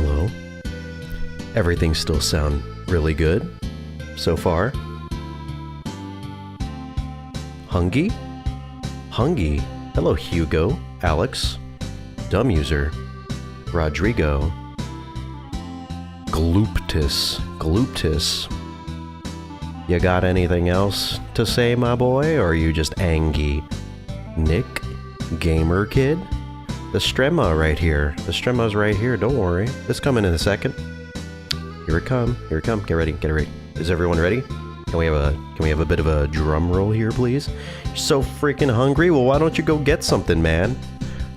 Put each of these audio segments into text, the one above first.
hello. Everything still sound really good so far. Hungy? Hungy. Hello, Hugo, Alex, Dumb User, Rodrigo, Glooptis. You got anything else to say, my boy, or are you just angry? Nick, Gamer Kid, the Strema right here. The Strema's right here, don't worry. It's coming in a second. Here it come, get ready. Is everyone ready? Can we have a bit of a drum roll here, please? You're so freaking hungry? Well, why don't you go get something, man?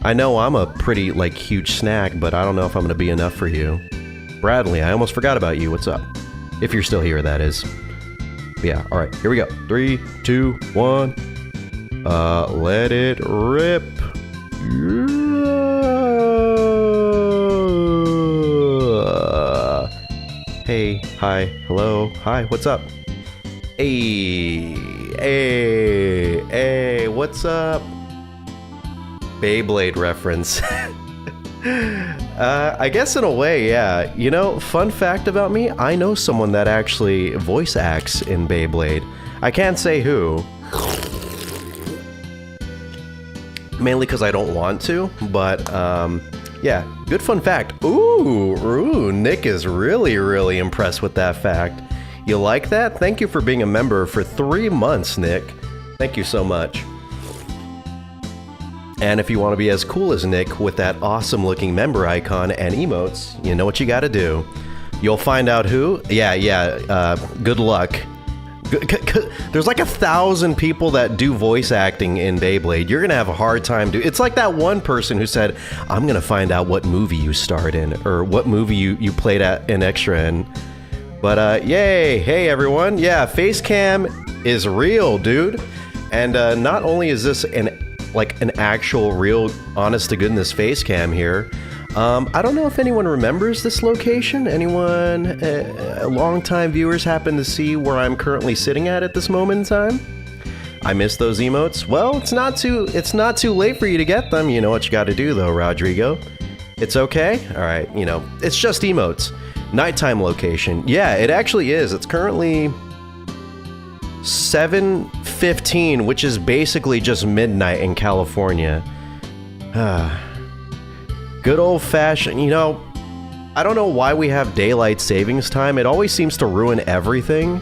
I know I'm a pretty, huge snack, but I don't know if I'm gonna be enough for you. Bradley, I almost forgot about you. What's up? If you're still here, that is. Yeah, alright, here we go. 3, 2, 1. Let it rip. Hey, hi, hello, hi, what's up? Hey, what's up? Beyblade reference. I guess in a way, yeah. You know, fun fact about me, I know someone that actually voice acts in Beyblade. I can't say who. Mainly because I don't want to, but yeah, good fun fact. Ooh, Nick is really impressed with that fact. You like that? Thank you for being a member for 3 months, Nick. Thank you so much. And if you want to be as cool as Nick with that awesome looking member icon and emotes, you know what you gotta do. You'll find out who. Good luck. There's like 1,000 people that do voice acting in Beyblade. You're gonna have a hard time it's like that one person who said, I'm gonna find out what movie you starred in, or what movie you played an extra in. But yay, hey everyone. Yeah, Facecam is real, dude. And not only is this an actual real honest to goodness face cam here. I don't know if anyone remembers this location. Anyone, long-time viewers happen to see where I'm currently sitting at this moment in time? I miss those emotes. Well, it's not too late for you to get them. You know what you got to do though, Rodrigo. It's okay? All right, you know, it's just emotes. Nighttime location. Yeah, it actually is. It's currently 7:15, which is basically just midnight in California. Good old-fashioned, you know, I don't know why we have daylight savings time. It always seems to ruin everything.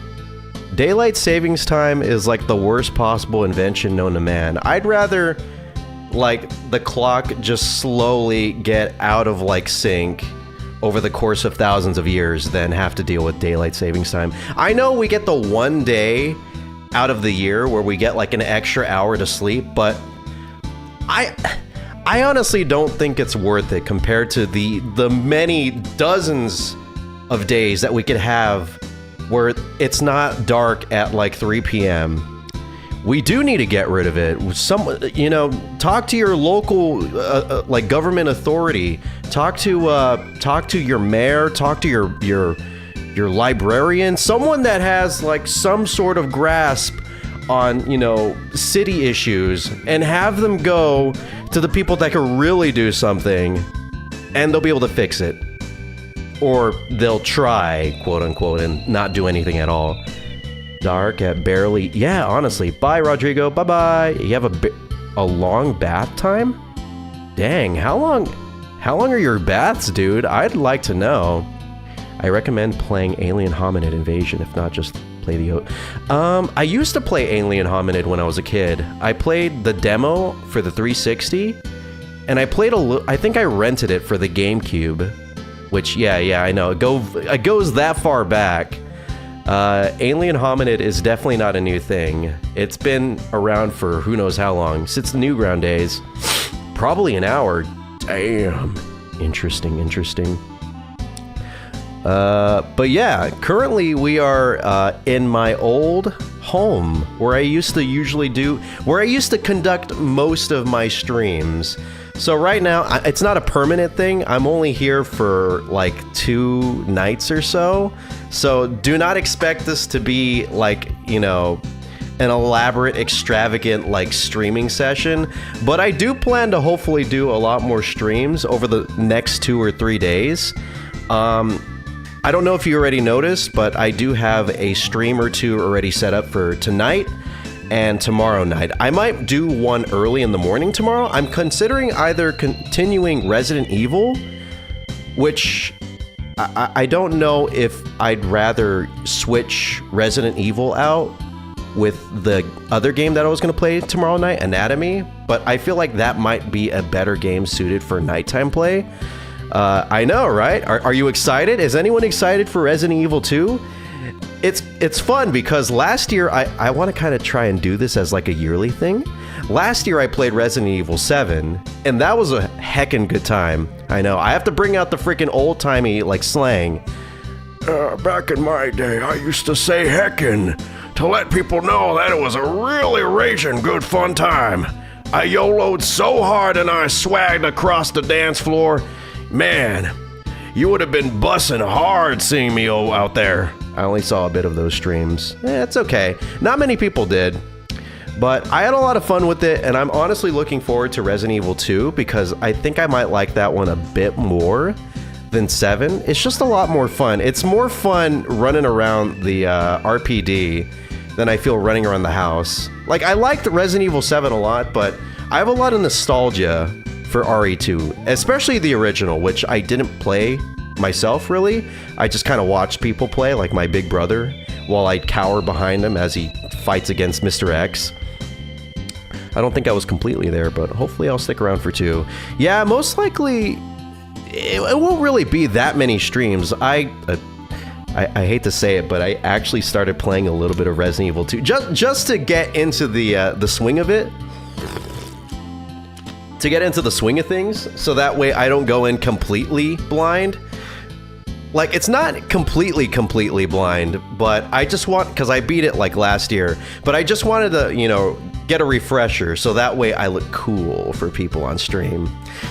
Daylight savings time is like the worst possible invention known to man. I'd rather, the clock just slowly get out of, sync over the course of thousands of years than have to deal with daylight savings time. I know we get the one day out of the year where we get an extra hour to sleep, but I honestly don't think it's worth it compared to the many dozens of days that we could have where it's not dark at 3 p.m. We do need to get rid of it. Talk to your local government authority. Talk to your mayor. Talk to your librarian, someone that has some sort of grasp on, city issues, and have them go to the people that can really do something, and they'll be able to fix it. Or they'll try, quote unquote, and not do anything at all. Dark at barely. Yeah, honestly. Bye, Rodrigo. Bye-bye. You have a long bath time? Dang, how long are your baths, dude? I'd like to know. I recommend playing Alien Hominid Invasion, if not just play the... I used to play Alien Hominid when I was a kid. I played the demo for the 360, and I played I think I rented it for the GameCube, which, yeah, I know. It goes that far back. Alien Hominid is definitely not a new thing. It's been around for who knows how long, since the Newground days. Probably an hour. Damn. Interesting. But yeah, currently we are in my old home where I used to conduct most of my streams. So right now, it's not a permanent thing. I'm only here for 2 nights or so. So do not expect this to be an elaborate, extravagant streaming session. But I do plan to hopefully do a lot more streams over the next 2 or 3 days. I don't know if you already noticed, but I do have a stream or two already set up for tonight and tomorrow night. I might do one early in the morning tomorrow. I'm considering either continuing Resident Evil, which I don't know if I'd rather switch Resident Evil out with the other game that I was going to play tomorrow night, Anatomy, but I feel like that might be a better game suited for nighttime play. I know, right? Are you excited? Is anyone excited for Resident Evil 2? It's fun because last year, I want to kind of try and do this as like a yearly thing. Last year I played Resident Evil 7, and that was a heckin' good time. I know, I have to bring out the freaking old-timey, like, slang. Back in my day, I used to say heckin' to let people know that it was a really raging good fun time. I YOLO'd so hard and I swagged across the dance floor. Man, you would have been bussin' hard seeing me out there. I only saw a bit of those streams. It's okay. Not many people did. But I had a lot of fun with it, and I'm honestly looking forward to Resident Evil 2 because I think I might like that one a bit more than 7. It's just a lot more fun. It's more fun running around the RPD than I feel running around the house. Like, I liked Resident Evil 7 a lot, but I have a lot of nostalgia for RE2, especially the original, which I didn't play myself, really. I just kind of watched people play, like my big brother, while I cower behind him as he fights against Mr. X. I don't think I was completely there, but hopefully I'll stick around for 2. Yeah, most likely it won't really be that many streams. I hate to say it, but I actually started playing a little bit of Resident Evil 2 just to get into the swing of it. To get into the swing of things, so that way I don't go in completely blind. Like, it's not completely blind, but I just want, because I beat it like last year, but I just wanted to, you know, get a refresher so that way I look cool for people on stream.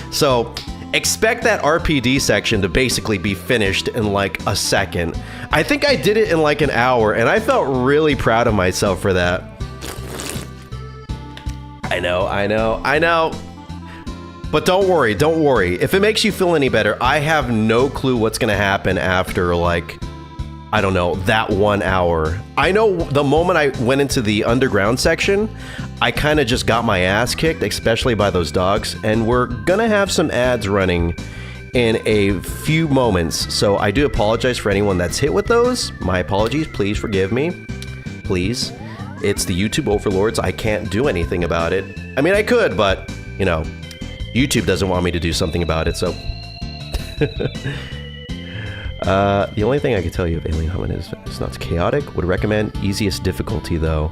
So expect that RPD section to basically be finished in like a second. I think I did it in like an hour, and I felt really proud of myself for that. I know. But don't worry. If it makes you feel any better, I have no clue what's gonna happen after, like, I don't know, that 1 hour. I know the moment I went into the underground section, I kind of just got my ass kicked, especially by those dogs, and we're gonna have some ads running in a few moments, so I do apologize for anyone that's hit with those. My apologies, please forgive me. Please. It's the YouTube overlords, I can't do anything about it. I mean, I could, but, you know, YouTube doesn't want me to do something about it, so... the only thing I can tell you of Alien Hominid is it's not chaotic. Would recommend easiest difficulty, though.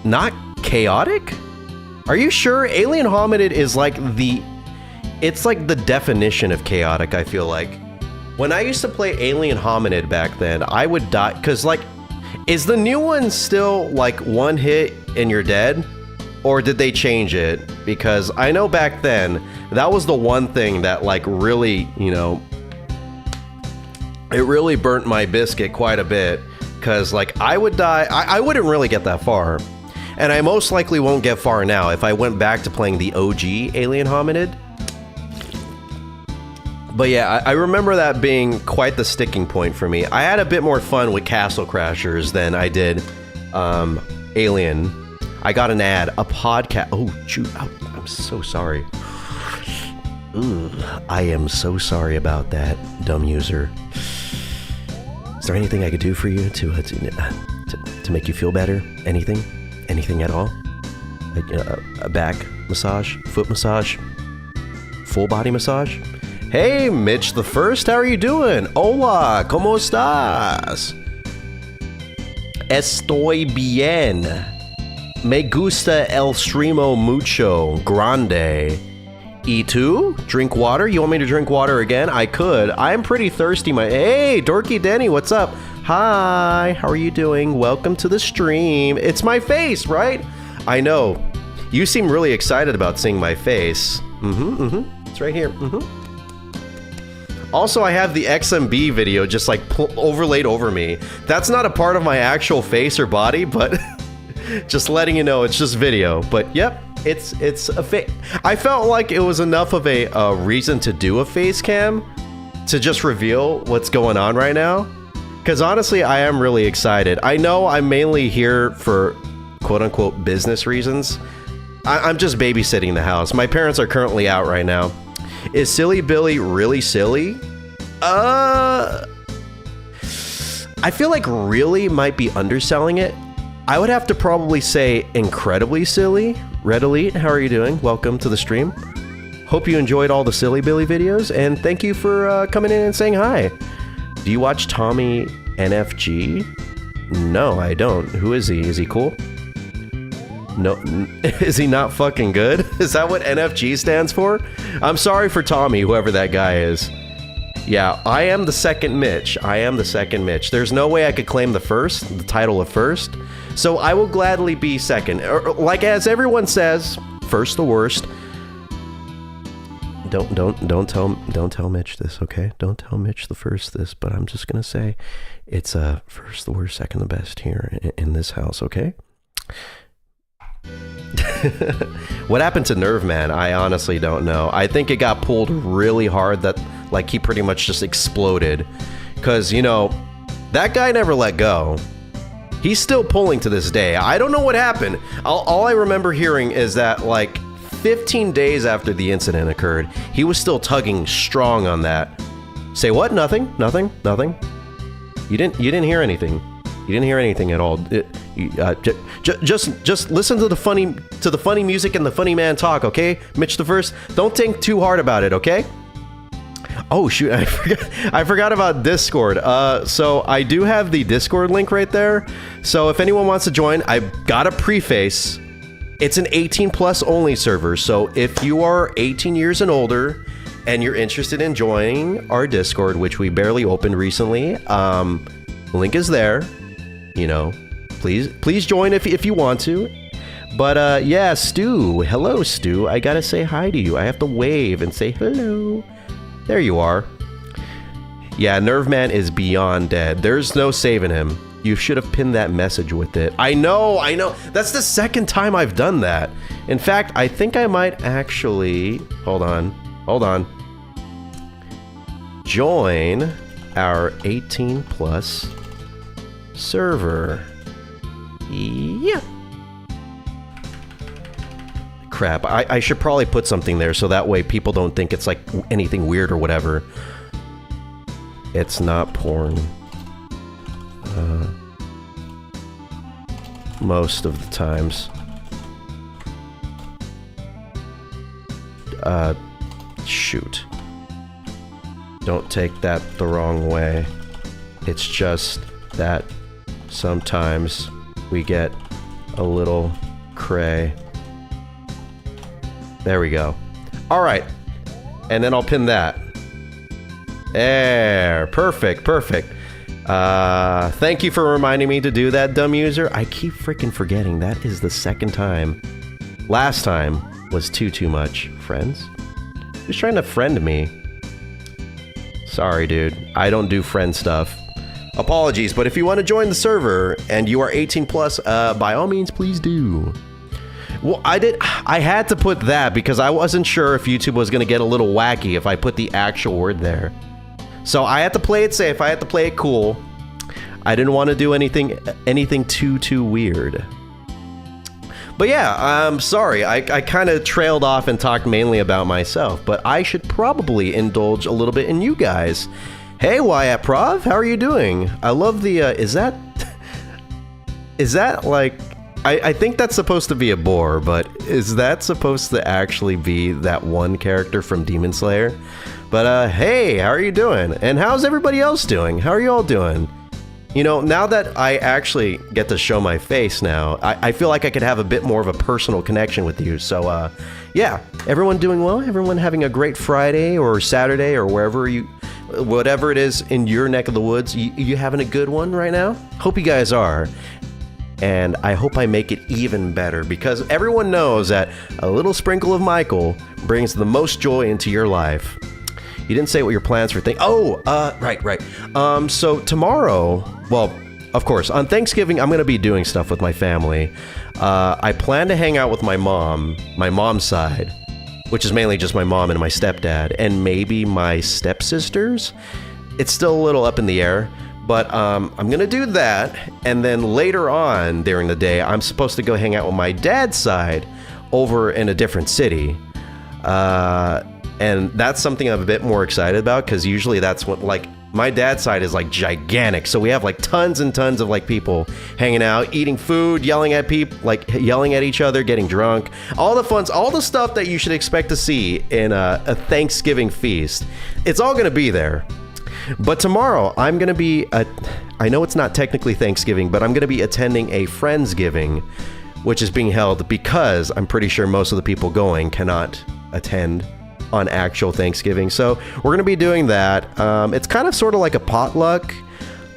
Not chaotic? Are you sure? Alien Hominid is like the... It's like the definition of chaotic, I feel like. When I used to play Alien Hominid back then, I would die... Because, like, is the new one still, like, one hit and you're dead? Or did they change it? Because I know back then, that was the one thing that, like, really, you know, it really burnt my biscuit quite a bit. Because, like, I would die, I wouldn't really get that far. And I most likely won't get far now if I went back to playing the OG Alien Hominid. But yeah, I remember that being quite the sticking point for me. I had a bit more fun with Castle Crashers than I did Alien. I got an ad, a podcast. Oh, shoot. I'm so sorry. Ooh, I am so sorry about that, dumb user. Is there anything I could do for you to make you feel better? Anything? Anything at all? Like a back massage? Foot massage? Full body massage? Hey, Mitch the First, how are you doing? Hola, ¿cómo estás? Estoy bien. Me gusta el streamo mucho. Grande. ¿Y tú? Drink water? You want me to drink water again? I could. I'm pretty thirsty, Hey, Dorky Denny, what's up? Hi, how are you doing? Welcome to the stream. It's my face, right? I know. You seem really excited about seeing my face. It's right here. Also, I have the XMB video just like overlaid over me. That's not a part of my actual face or body, but just letting you know, it's just video. But yep, it's a face. I felt like it was enough of a reason to do a face cam to just reveal what's going on right now. Because honestly, I am really excited. I know I'm mainly here for quote-unquote business reasons. I'm just babysitting the house. My parents are currently out right now. Is Silly Billy really silly? I feel like really might be underselling it. I would have to probably say incredibly silly. Red Elite, how are you doing? Welcome to the stream. Hope you enjoyed all the Silly Billy videos, and thank you for coming in and saying hi. Do you watch Tommy NFG? No, I don't. Who is he? Is he cool? No, is he not fucking good? Is that what NFG stands for? I'm sorry for Tommy, whoever that guy is. Yeah, I am the second Mitch. I am the second Mitch. There's no way I could claim the title of first. So I will gladly be second. Like as everyone says, first the worst. Don't tell Mitch this, okay? Don't tell Mitch the first this, but I'm just gonna say it's first the worst, second the best here in this house, okay? What happened to Nerve Man? I honestly don't know. I think it got pulled really hard that like he pretty much just exploded. Cause you know, that guy never let go. He's still pulling to this day. I don't know what happened. All I remember hearing is that like 15 days after the incident occurred, he was still tugging strong on that. Say what? Nothing. You didn't hear anything. You didn't hear anything at all. Just listen to the funny music and the funny man talk, okay? Mitch the First. Don't think too hard about it, okay? Oh shoot, I forgot about Discord. So I do have the Discord link right there. So if anyone wants to join, I've got a preface. It's an 18 plus only server. So if you are 18 years and older and you're interested in joining our Discord, which we barely opened recently, link is there. You know, please join if you want to. But yeah, Stu, hello Stu. I gotta say hi to you. I have to wave and say hello. There you are. Yeah, Nerve Man is beyond dead. There's no saving him. You should have pinned that message with it. I know. That's the second time I've done that. In fact, I think I might actually... Hold on. Join our 18 plus server. Yeah. Crap. I should probably put something there so that way people don't think it's like anything weird or whatever. It's not porn. Most of the times. Shoot. Don't take that the wrong way. It's just that sometimes we get a little cray. There we go. All right. And then I'll pin that. There. Perfect. Thank you for reminding me to do that, dumb user. I keep freaking forgetting. That is the second time. Last time was too much. Friends? Who's trying to friend me? Sorry, dude. I don't do friend stuff. Apologies, but if you want to join the server and you are 18 plus, by all means, please do. Well, I had to put that because I wasn't sure if YouTube was going to get a little wacky if I put the actual word there. So I had to play it safe. I had to play it cool. I didn't want to do anything too weird. But yeah, I'm sorry. I kind of trailed off and talked mainly about myself, but I should probably indulge a little bit in you guys. Hey, Wyatt Prov, how are you doing? I love the, is that like, I think that's supposed to be a boar, but is that supposed to actually be that one character from Demon Slayer? But hey, how are you doing? And how's everybody else doing? How are you all doing? You know, now that I actually get to show my face now, I feel like I could have a bit more of a personal connection with you. So yeah, everyone doing well? Everyone having a great Friday or Saturday or whatever it is in your neck of the woods, you having a good one right now? Hope you guys are. And I hope I make it even better because everyone knows that a little sprinkle of Michael brings the most joy into your life. You didn't say what your plans for right. So tomorrow, well, of course, on Thanksgiving, I'm going to be doing stuff with my family. I plan to hang out with my mom's side. which is mainly just my mom and my stepdad, and maybe my stepsisters. It's still a little up in the air, but I'm going to do that. And then later on during the day, I'm supposed to go hang out with my dad's side over in a different city. And that's something I'm a bit more excited about, because usually that's what, like, my dad's side is like gigantic. So we have like tons and tons of like people hanging out, eating food, yelling at people, like yelling at each other, getting drunk, all the stuff that you should expect to see in a Thanksgiving feast. It's all going to be there. But tomorrow I'm going to be, I know it's not technically Thanksgiving, but I'm going to be attending a Friendsgiving, which is being held because I'm pretty sure most of the people going cannot attend on actual Thanksgiving. So we're going to be doing that. It's kind of sort of like a potluck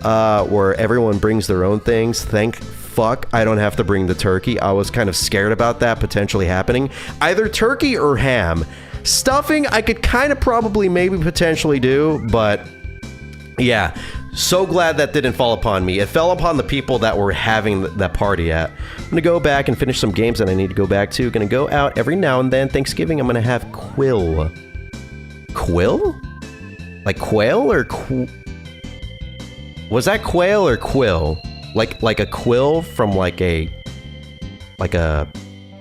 where everyone brings their own things. Thank fuck I don't have to bring the turkey. I was kind of scared about that potentially happening. Either turkey or ham. Stuffing I could kind of probably maybe potentially do, but yeah, so glad that didn't fall upon me. It fell upon the people that were having that party at. I'm going to go back and finish some games that I need to go back to. Going to go out every now and then. Thanksgiving, I'm going to have Quill. Quill? Like quail or was that quail or quill? Like a quill from like a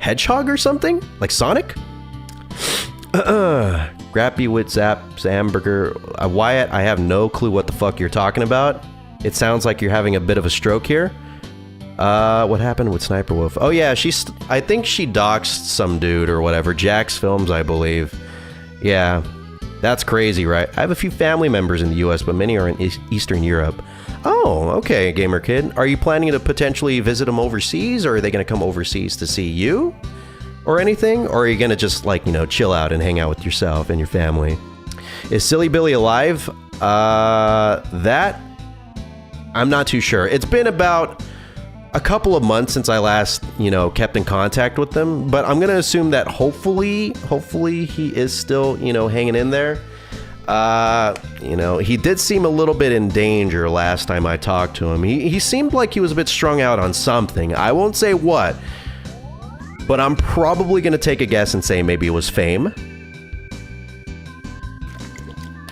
hedgehog or something? Like Sonic? Grappy with Zamburger. Wyatt, I have no clue what the fuck you're talking about. It sounds like you're having a bit of a stroke here. What happened with Sniper Wolf? Oh yeah, I think she doxed some dude or whatever. Jax Films, I believe. Yeah, that's crazy, right? I have a few family members in the US, but many are in Eastern Europe. Oh, okay, Gamer Kid. Are you planning to potentially visit them overseas, or are they going to come overseas to see you? Or anything? Or are you gonna just, like, you know, chill out and hang out with yourself and your family? Is Silly Billy alive? That I'm not too sure. It's been about a couple of months since I last, you know, kept in contact with them, but I'm gonna assume that hopefully he is still, you know, hanging in there. You know, he did seem a little bit in danger last time I talked to him. He seemed like he was a bit strung out on something. I won't say what, but I'm probably going to take a guess and say maybe it was fame.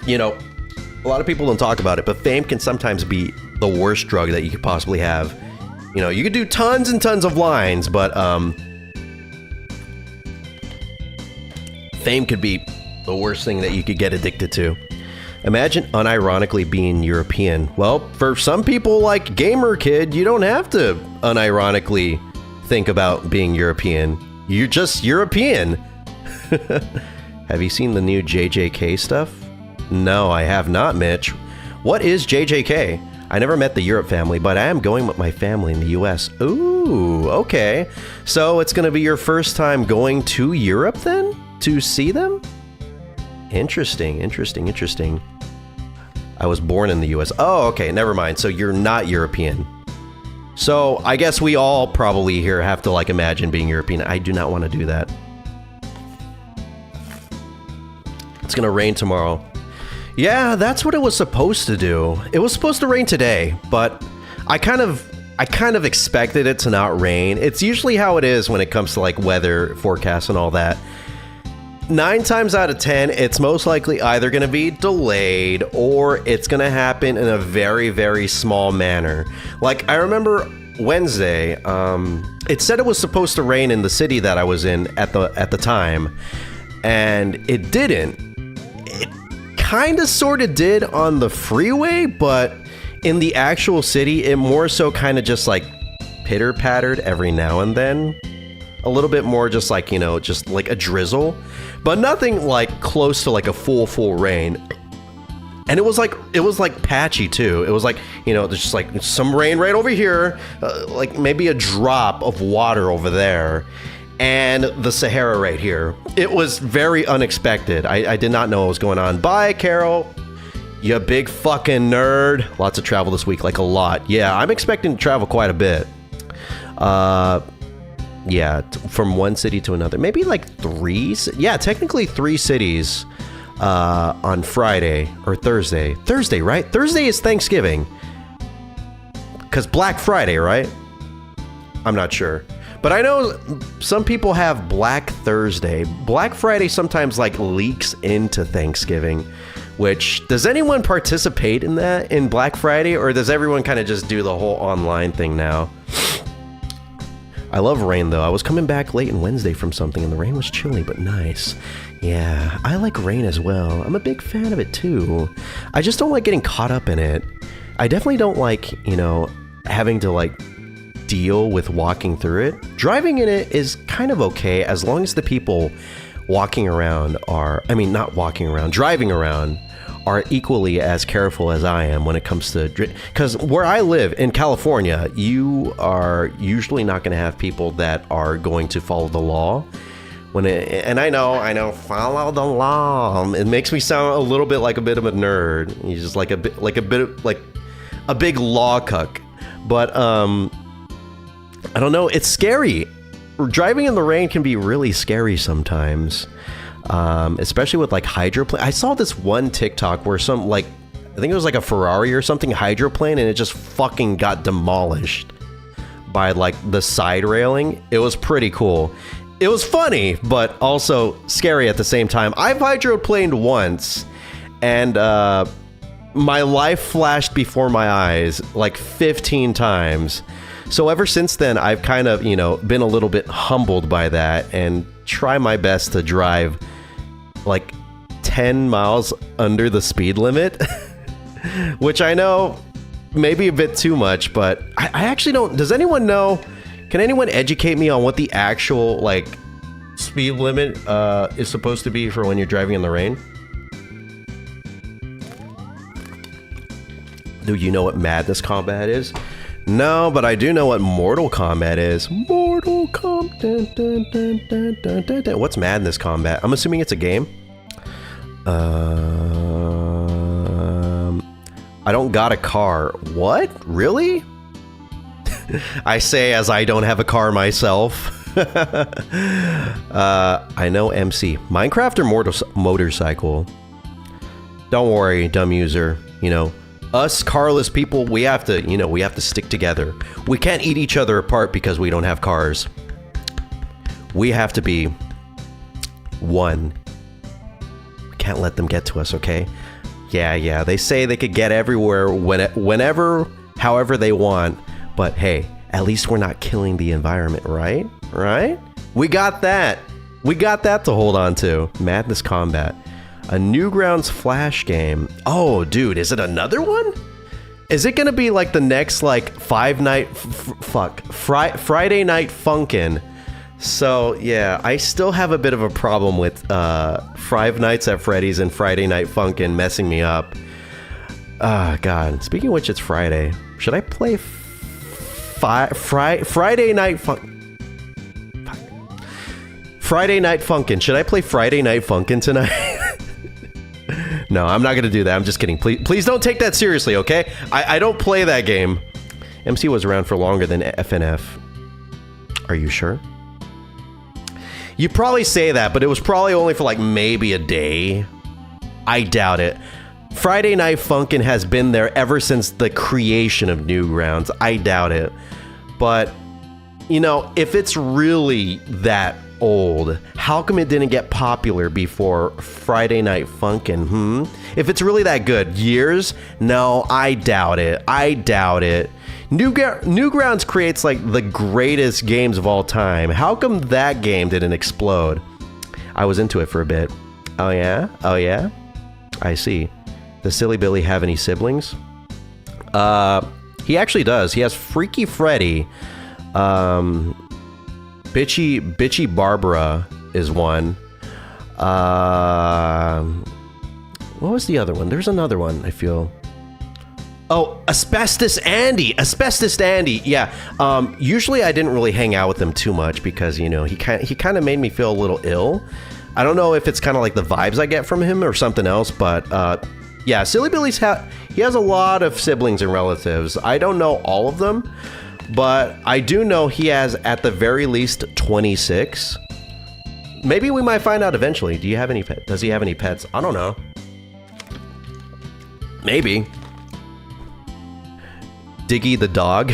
You know, a lot of people don't talk about it, but fame can sometimes be the worst drug that you could possibly have. You know, you could do tons and tons of lines, but fame could be the worst thing that you could get addicted to. Imagine unironically being European. Well, for some people like Gamer Kid, you don't have to unironically think about being European. You're just European. Have you seen the new JJK stuff? No, I have not, Mitch. What is JJK? I never met the Europe family, but I am going with my family in the US. Ooh, okay. So it's going to be your first time going to Europe then? To see them? Interesting. I was born in the US. Oh, okay, never mind. So you're not European. So I guess we all probably here have to, like, imagine being European. I do not want to do that. It's gonna rain tomorrow. Yeah, that's what it was supposed to do. It was supposed to rain today, but I kind of expected it to not rain. It's usually how it is when it comes to, like, weather forecasts and all that. 9 times out of 10, it's most likely either going to be delayed or it's going to happen in a very, very small manner. Like, I remember Wednesday, it said it was supposed to rain in the city that I was in at the time, and it didn't. It kind of sort of did on the freeway, but in the actual city, it more so kind of just, like, pitter-pattered every now and then. A little bit more just, like, you know, just like a drizzle, but nothing like close to like a full rain. And it was like patchy too. It was like, you know, there's just like some rain right over here, like maybe a drop of water over there, and the Sahara right here. It was very unexpected. I did not know what was going on. Bye, Carol. You big fucking nerd. Lots of travel this week, like a lot. Yeah, I'm expecting to travel quite a bit. Yeah, from one city to another. Maybe like 3. Yeah, technically 3 cities on Friday or Thursday. Thursday, right? Thursday is Thanksgiving. Because Black Friday, right? I'm not sure. But I know some people have Black Thursday. Black Friday sometimes like leaks into Thanksgiving, which, does anyone participate in that in Black Friday, or does everyone kind of just do the whole online thing now? I love rain though. I was coming back late on Wednesday from something and the rain was chilly but nice. Yeah, I like rain as well. I'm a big fan of it too. I just don't like getting caught up in it. I definitely don't like, having to like deal with walking through it. Driving in it is kind of okay as long as the people driving around are equally as careful as I am when it comes to, because where I live in California, you are usually not going to have people that are going to follow the law. And I know, follow the law. It makes me sound a little bit like a bit of a nerd. He's just like a bit of a big law cuck. But I don't know. It's scary. Driving in the rain can be really scary sometimes. Especially with like hydroplane. I saw this one TikTok where I think it was like a Ferrari or something hydroplane, and it just fucking got demolished by like the side railing. It was pretty cool. It was funny, but also scary at the same time. I've hydroplaned once, and my life flashed before my eyes like 15 times. So ever since then, I've kind of, been a little bit humbled by that and try my best to drive like 10 miles under the speed limit, which I know may be a bit too much, but I actually don't. Does anyone know? Can anyone educate me on what the actual like speed limit is supposed to be for when you're driving in the rain? Do you know what Madness Combat is? No, but I do know what Mortal Kombat is. Mortal Kombat. What's Madness Combat? I'm assuming it's a game. I don't got a car. What? Really? I say as I don't have a car myself. I know MC. Minecraft or motorcycle? Don't worry, dumb user. Us carless people, we have to stick together. We can't eat each other apart because we don't have cars. We have to be one. We can't let them get to us, okay? Yeah, they say they could get everywhere whenever, however they want. But hey, at least we're not killing the environment, right? Right? We got that. We got that to hold on to. Madness Combat. A Newgrounds Flash game. Oh, dude, is it another one? Is it gonna be like the next like Friday Night Funkin'? So yeah, I still have a bit of a problem with Five Nights at Freddy's and Friday Night Funkin' messing me up. God. Speaking of which, it's Friday. Should I play Friday Night Friday Night Funkin'? Should I play Friday Night Funkin' tonight? No, I'm not gonna do that. I'm just kidding. Please don't take that seriously, okay? I don't play that game. MC was around for longer than FNF. Are you sure? You probably say that, but it was probably only for like maybe a day. I doubt it. Friday Night Funkin' has been there ever since the creation of Newgrounds. I doubt it. But, if it's really that old, how come it didn't get popular before Friday Night Funkin'? If it's really that good, years? No, I doubt it. Newgrounds creates like the greatest games of all time. How come that game didn't explode? I was into it for a bit. Oh yeah? I see. Does Silly Billy have any siblings? He actually does. He has Freaky Freddy. Bitchy Barbara is one. What was the other one? There's another one, I feel. Oh, Asbestos Andy. Yeah. Usually I didn't really hang out with him too much because, he kind of made me feel a little ill. I don't know if it's kind of like the vibes I get from him or something else, but yeah, Silly Billy's he has a lot of siblings and relatives. I don't know all of them, but I do know he has at the very least 26. Maybe we might find out eventually. Do you have any pets? Does he have any pets? I don't know. Maybe. Diggy the dog.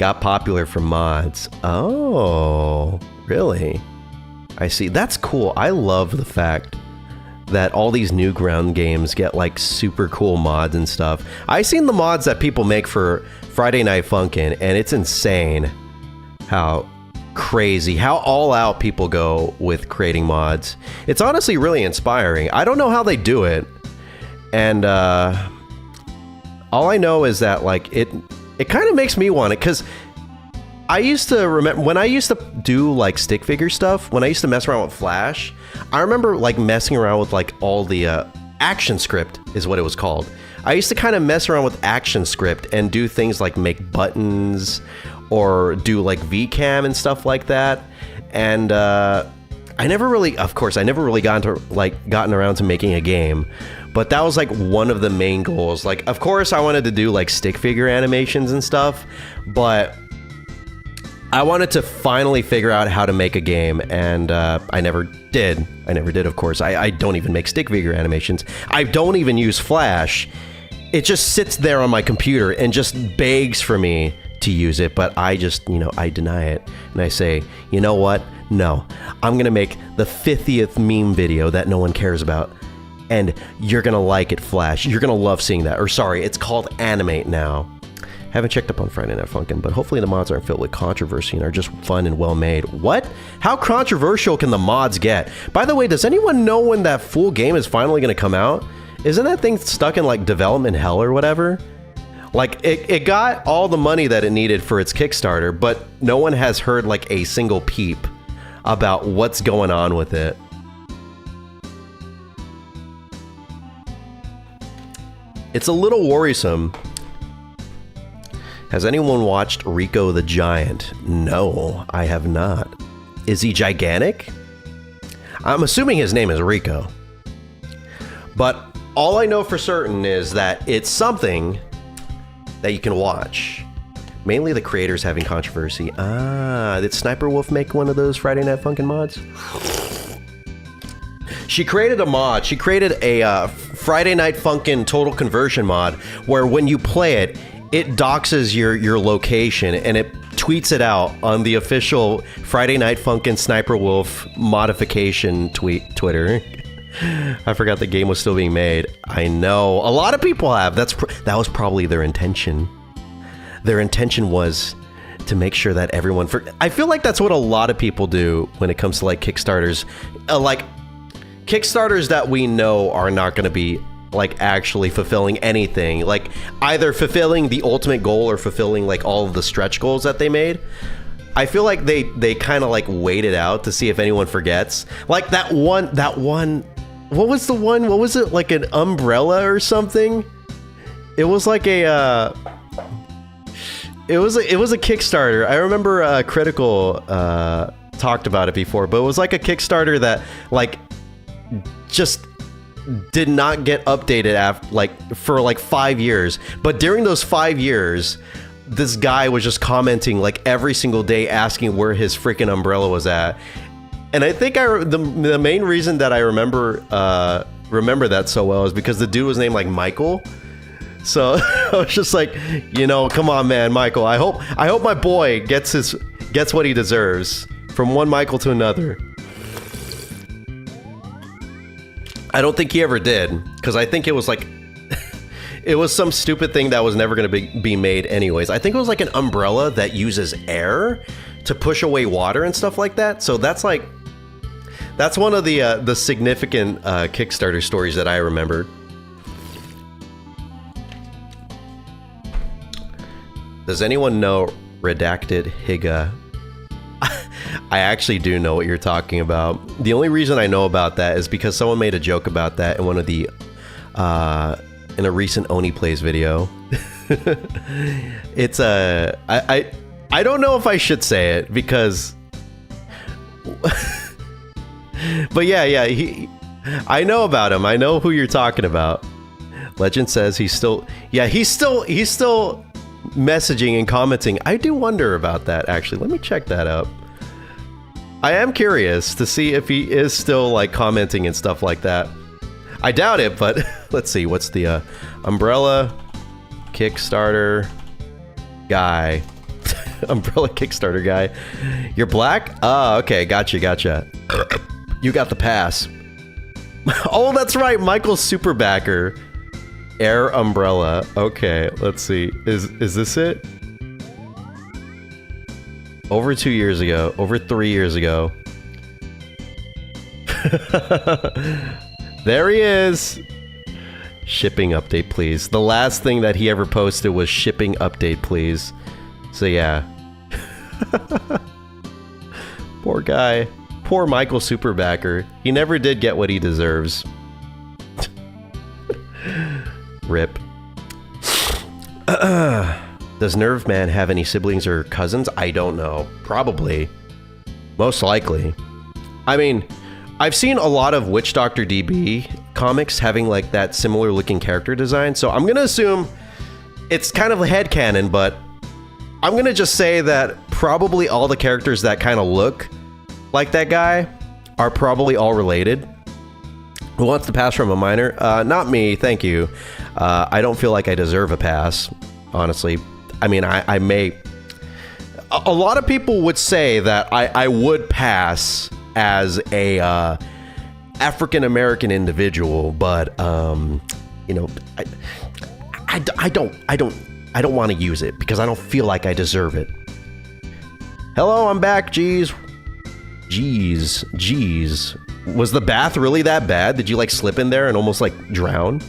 got popular from mods. Oh, really? I see. That's cool. I love the fact that all these Newground games get like super cool mods and stuff. I've seen the mods that people make for Friday Night Funkin', and it's insane how crazy, how all out people go with creating mods. It's honestly really inspiring. I don't know how they do it, and all I know is that like it kind of makes me want it, because I used to remember when I used to do like stick figure stuff, when I used to mess around with Flash, I remember like messing around with like all the action script is what it was called. I used to kind of mess around with action script and do things like make buttons or do like VCam and stuff like that. And I never really gotten around to making a game. But that was like one of the main goals. Like, of course I wanted to do like stick figure animations and stuff, but I wanted to finally figure out how to make a game, and I never did. Of course. I don't even make stick figure animations. I don't even use Flash. It just sits there on my computer and just begs for me to use it, but I just, I deny it. And I say, you know what? No. I'm going to make the 50th meme video that no one cares about, and you're going to like it, Flash. You're going to love seeing that. Or sorry, it's called Animate now. Haven't checked up on Friday Night Funkin', but hopefully the mods aren't filled with controversy and are just fun and well made. What? How controversial can the mods get? By the way, does anyone know when that full game is finally going to come out? Isn't that thing stuck in like development hell or whatever? Like it got all the money that it needed for its Kickstarter, but no one has heard like a single peep about what's going on with it. It's a little worrisome. Has anyone watched Rico the Giant? No, I have not. Is he gigantic? I'm assuming his name is Rico. But all I know for certain is that it's something that you can watch. Mainly the creators having controversy. Did Sniper Wolf make one of those Friday Night Funkin' mods? She created a mod. She created a Friday Night Funkin' Total Conversion mod where when you play it, it doxes your location and it tweets it out on the official Friday Night Funkin' Sniper Wolf modification Twitter. I forgot the game was still being made. I know. A lot of people have. That was probably their intention. Their intention was to make sure that everyone... I feel like that's what a lot of people do when it comes to like Kickstarters. Like Kickstarters that we know are not going to be like actually fulfilling anything, like either fulfilling the ultimate goal or fulfilling like all of the stretch goals that they made. I feel like they kind of like waited out to see if anyone forgets. Like that one, what was the one? What was it? Like an umbrella or something? It was like a it was a Kickstarter. I remember Critical talked about it before, but it was like a Kickstarter that like just did not get updated for like 5 years. But during those 5 years, this guy was just commenting like every single day, asking where his freaking umbrella was at. And I think the main reason that I remember that so well is because the dude was named like Michael. So I was just like, come on, man, Michael. I hope my boy gets what he deserves from one Michael to another. I don't think he ever did, because I think it was like, it was some stupid thing that was never going to be made anyways. I think it was like an umbrella that uses air to push away water and stuff like that. So that's one of the significant Kickstarter stories that I remember. Does anyone know Redacted Higa? I actually do know what you're talking about. The only reason I know about that is because someone made a joke about that in one of the in a recent Oni Plays video. It's I don't know if I should say it because but yeah, I know about him. I know who you're talking about. Legend says he's still messaging and commenting. I do wonder about that, actually. Let me check that up. I am curious to see if he is still like commenting and stuff like that. I doubt it, but let's see. What's the umbrella Kickstarter guy? Umbrella Kickstarter guy. You're black? Oh, okay. Gotcha. You got the pass. Oh, that's right. Michael's super backer. Air Umbrella. Okay, let's see. Is this it? Over 2 years ago. Over 3 years ago. There he is. Shipping update, please. The last thing that he ever posted was shipping update, please. So yeah. Poor guy. Poor Michael Superbacker. He never did get what he deserves. Rip. Does Nerve Man have any siblings or cousins? I don't know. Probably. Most likely. I mean, I've seen a lot of Witch Doctor DB comics having like that similar looking character design, so I'm gonna assume it's kind of a headcanon, but I'm gonna just say that probably all the characters that kind of look like that guy are probably all related. Who wants to pass from a minor? Not me, thank you. I don't feel like I deserve a pass, honestly. I mean, I may... A lot of people would say that I would pass as a African-American individual, but, you know, I don't want to use it because I don't feel like I deserve it. Hello, I'm back, Jeez. Was the bath really that bad? Did you like slip in there and almost like drown?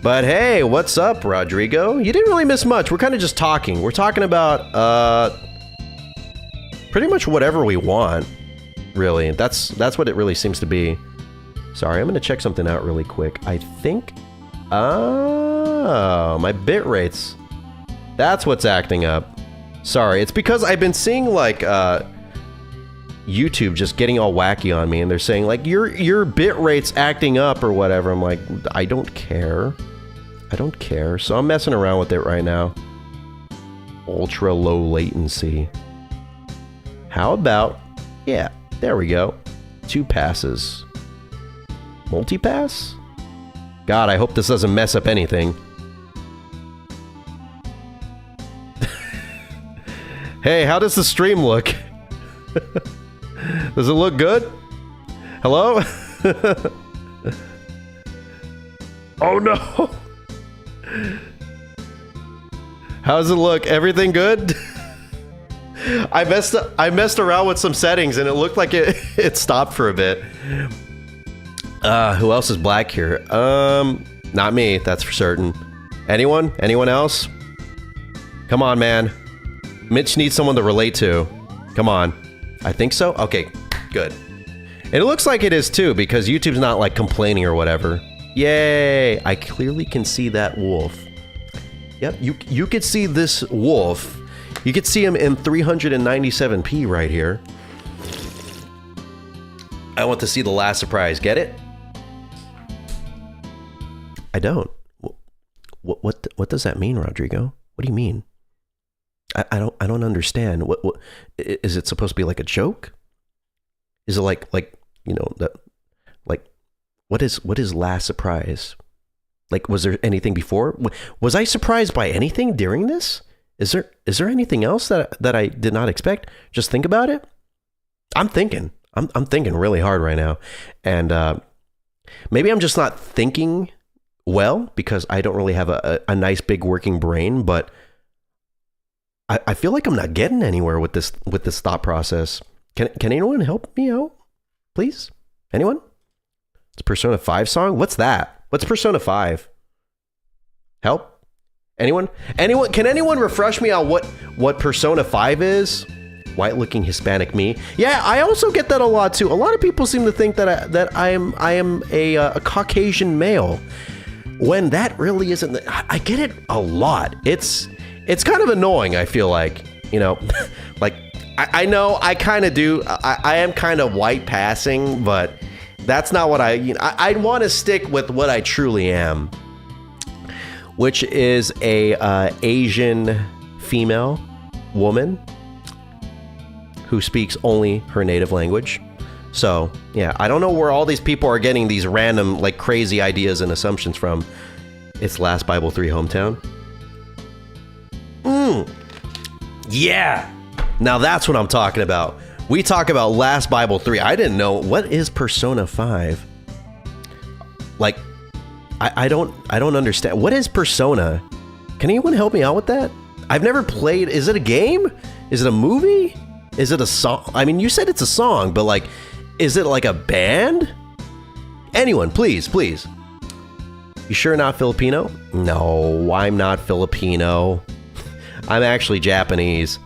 But hey, what's up, Rodrigo? You didn't really miss much. We're kind of just talking. We're talking about pretty much whatever we want, really. That's what it really seems to be. Sorry, I'm gonna check something out really quick. I think my bit rates. That's what's acting up. Sorry, it's because I've been seeing like YouTube just getting all wacky on me, and they're saying like your bit rate's acting up or whatever. I'm like, I don't care. So I'm messing around with it right now. Ultra low latency. How about, yeah, there we go. 2 passes. Multi-pass? God, I hope this doesn't mess up anything. Hey, how does the stream look? Does it look good? Hello? Oh no! How does it look? Everything good? I messed around with some settings and it looked like it stopped for a bit. Who else is black here? Not me, that's for certain. Anyone? Anyone else? Come on, man. Mitch needs someone to relate to. Come on. I think so? Okay, good. It looks like it is too, because YouTube's not like complaining or whatever. Yay! I clearly can see that wolf. Yep, you could see this wolf. You could see him in 397p right here. I want to see the last surprise. Get it? I don't. What does that mean, Rodrigo? What do you mean? I don't understand. What is it supposed to be, like a joke? Is it like you know that like what is last surprise? Like, was there anything before? Was I surprised by anything during this? Is there anything else that I did not expect? Just think about it. I'm thinking really hard right now, and maybe I'm just not thinking well because I don't really have a nice big working brain, but I feel like I'm not getting anywhere with this thought process. Can anyone help me out, please? Anyone? It's Persona 5 song. What's that? What's Persona 5? Help? Anyone? Can anyone refresh me on what Persona 5 is? White-looking Hispanic me. Yeah, I also get that a lot too. A lot of people seem to think that I am a Caucasian male, when that really isn't. I get it a lot. It's kind of annoying. I feel like, you know, like I know I kind of do. I am kind of white passing, but that's not what I want to stick with what I truly am, which is a Asian female woman who speaks only her native language. So yeah, I don't know where all these people are getting these random like crazy ideas and assumptions from. It's Last Bible 3 hometown. Yeah, Now that's what I'm talking about. We talk about Last Bible 3. I didn't know. What is Persona 5? Like, I don't understand. What is Persona? Can anyone help me out with that? I've never played. Is it a game? Is it a movie? Is it a song? I mean, you said it's a song, but like, is it like a band? Anyone, please. You sure not Filipino? No, I'm not Filipino. I'm actually Japanese.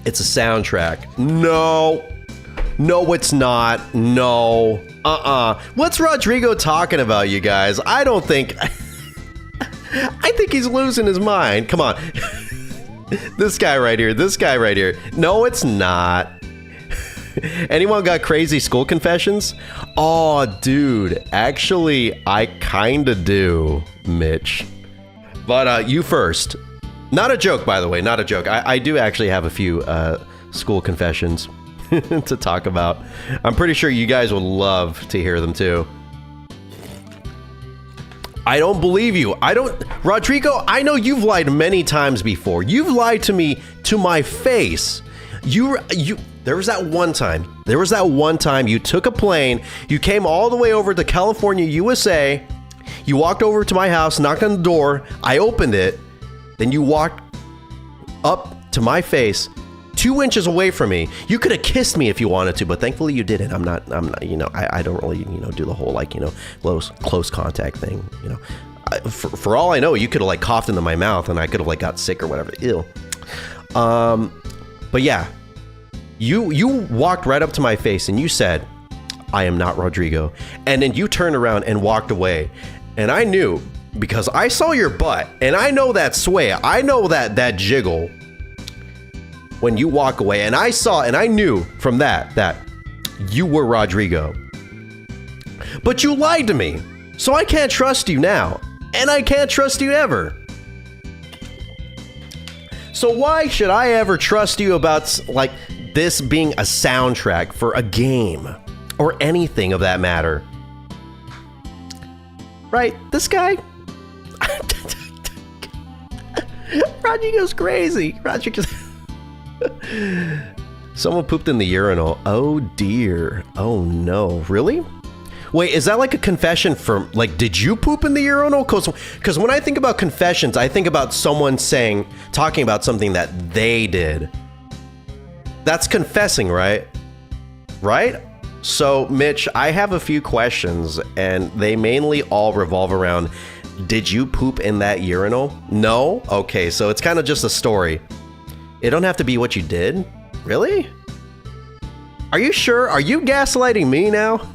It's a soundtrack. No, it's not. No. What's Rodrigo talking about, you guys? I don't think... I think he's losing his mind. Come on. This guy right here. No, it's not. Anyone got crazy school confessions? Oh, dude. Actually, I kinda do, Mitch. But you first. Not a joke, by the way. Not a joke. I do actually have a few school confessions to talk about. I'm pretty sure you guys would love to hear them too. I don't believe you. Rodrigo, I know you've lied many times before. You've lied to me to my face. There was that one time you took a plane, you came all the way over to California, USA, you walked over to my house, knocked on the door, I opened it, then you walked up to my face 2 inches away from me. You could have kissed me if you wanted to, but thankfully you didn't. I'm not, I don't really, do the whole, close contact thing, For all I know, you could have, coughed into my mouth and I could have, got sick or whatever. Ew. But yeah, you walked right up to my face and you said, I am not Rodrigo. And then you turned around and walked away. And I knew, because I saw your butt and I know that sway. I know that jiggle when you walk away, and I knew from that you were Rodrigo. But you lied to me, so I can't trust you now, and I can't trust you ever. So why should I ever trust you about this being a soundtrack for a game or anything of that matter? Right? This guy? Rodrigo's crazy. Someone pooped in the urinal. Oh dear. Oh no. Really? Wait, is that like a confession from, did you poop in the urinal? Because when I think about confessions, I think about someone talking about something that they did. That's confessing, right? Right? So, Mitch, I have a few questions, and they mainly all revolve around, did you poop in that urinal? No? Okay, so it's kind of just a story. It don't have to be what you did? Really? Are you sure? Are you gaslighting me now?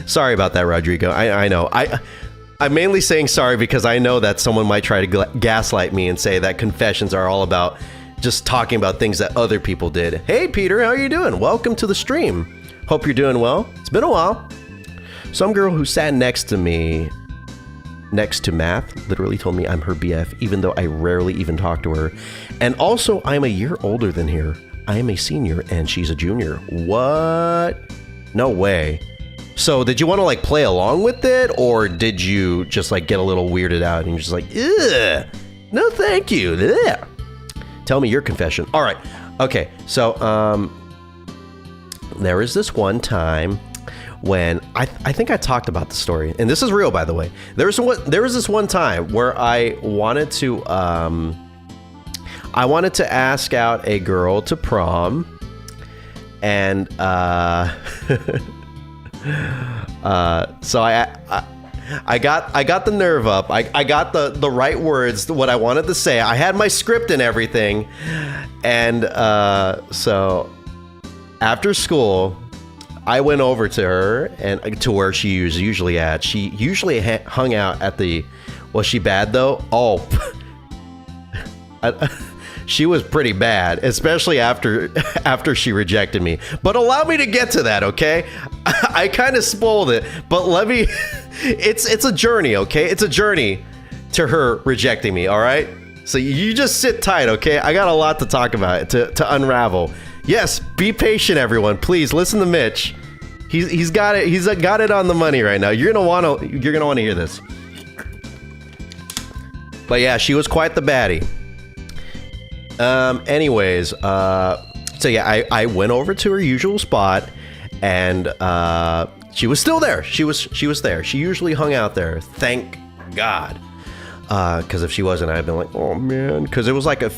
Sorry about that, Rodrigo. I know. I'm mainly saying sorry because I know that someone might try to gaslight me and say that confessions are all about just talking about things that other people did. Hey, Peter, how are you doing? Welcome to the stream. Hope you're doing well. It's been a while. Some girl who sat next to me, next to math, literally told me I'm her BF, even though I rarely even talk to her. And also, I'm a year older than her. I am a senior and she's a junior. What? No way. So did you want to play along with it, or did you just get a little weirded out and you're just ugh, no thank you. Ugh. Tell me your confession. All right. Okay. So there was this one time when I think I talked about the story, and this is real, by the way. There was this one time where I wanted to ask out a girl to prom, and so I got the nerve up. I got the right words, what I wanted to say. I had my script and everything, and so after school, I went over to her and to where she was usually at. She usually hung out at the. Was she bad though? Oh, she was pretty bad, especially after she rejected me. But allow me to get to that, okay? I kind of spoiled it, but let me. It's a journey, okay? It's a journey to her rejecting me. All right. So you just sit tight, okay? I got a lot to talk about to unravel. Yes, be patient, everyone. Please listen to Mitch. He's got it. He's got it on the money right now. You're gonna want to hear this. But yeah, she was quite the baddie. Anyways, so yeah, I went over to her usual spot, and she was still there. She was there. She usually hung out there. Thank God. Because if she wasn't, I'd been like, oh man. Because it was like was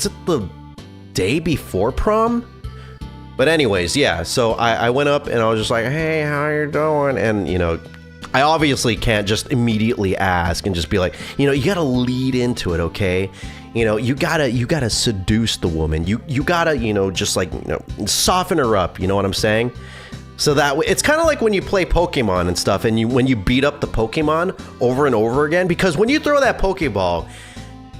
it the day before prom? But anyways, yeah. So I went up and I was just like, hey, how you doing? And I obviously can't just immediately ask and just be like, you gotta lead into it, okay? You gotta seduce the woman. You gotta, just like, soften her up. You know what I'm saying? So that way, it's kind of like when you play Pokemon and stuff, and when you beat up the Pokemon over and over again, because when you throw that Pokeball,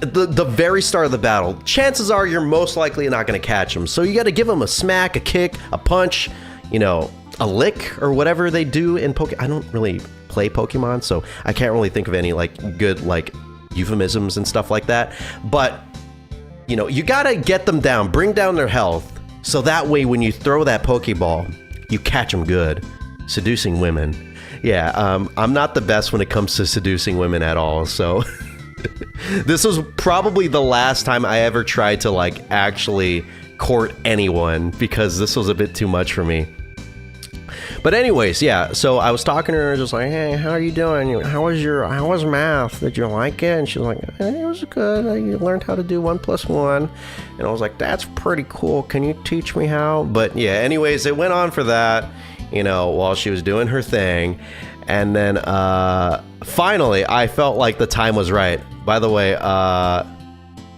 the very start of the battle, chances are you're most likely not going to catch them. So you got to give them a smack, a kick, a punch, a lick, or whatever they do in Pokemon. I don't really play Pokemon, so I can't really think of any like good like euphemisms and stuff like that. But you got to get them down, bring down their health, so that way when you throw that Pokeball, you catch them good. Seducing women. Yeah, I'm not the best when it comes to seducing women at all, so this was probably the last time I ever tried to like actually court anyone, because this was a bit too much for me. But anyways, yeah, so I was talking to her just like, hey, how are you doing? How was math? Did you like it? And she was like, hey, it was good. I learned how to do 1 + 1. And I was like, that's pretty cool. Can you teach me how? But yeah, anyways, it went on for that, while she was doing her thing. And then finally, I felt like the time was right. By the way, how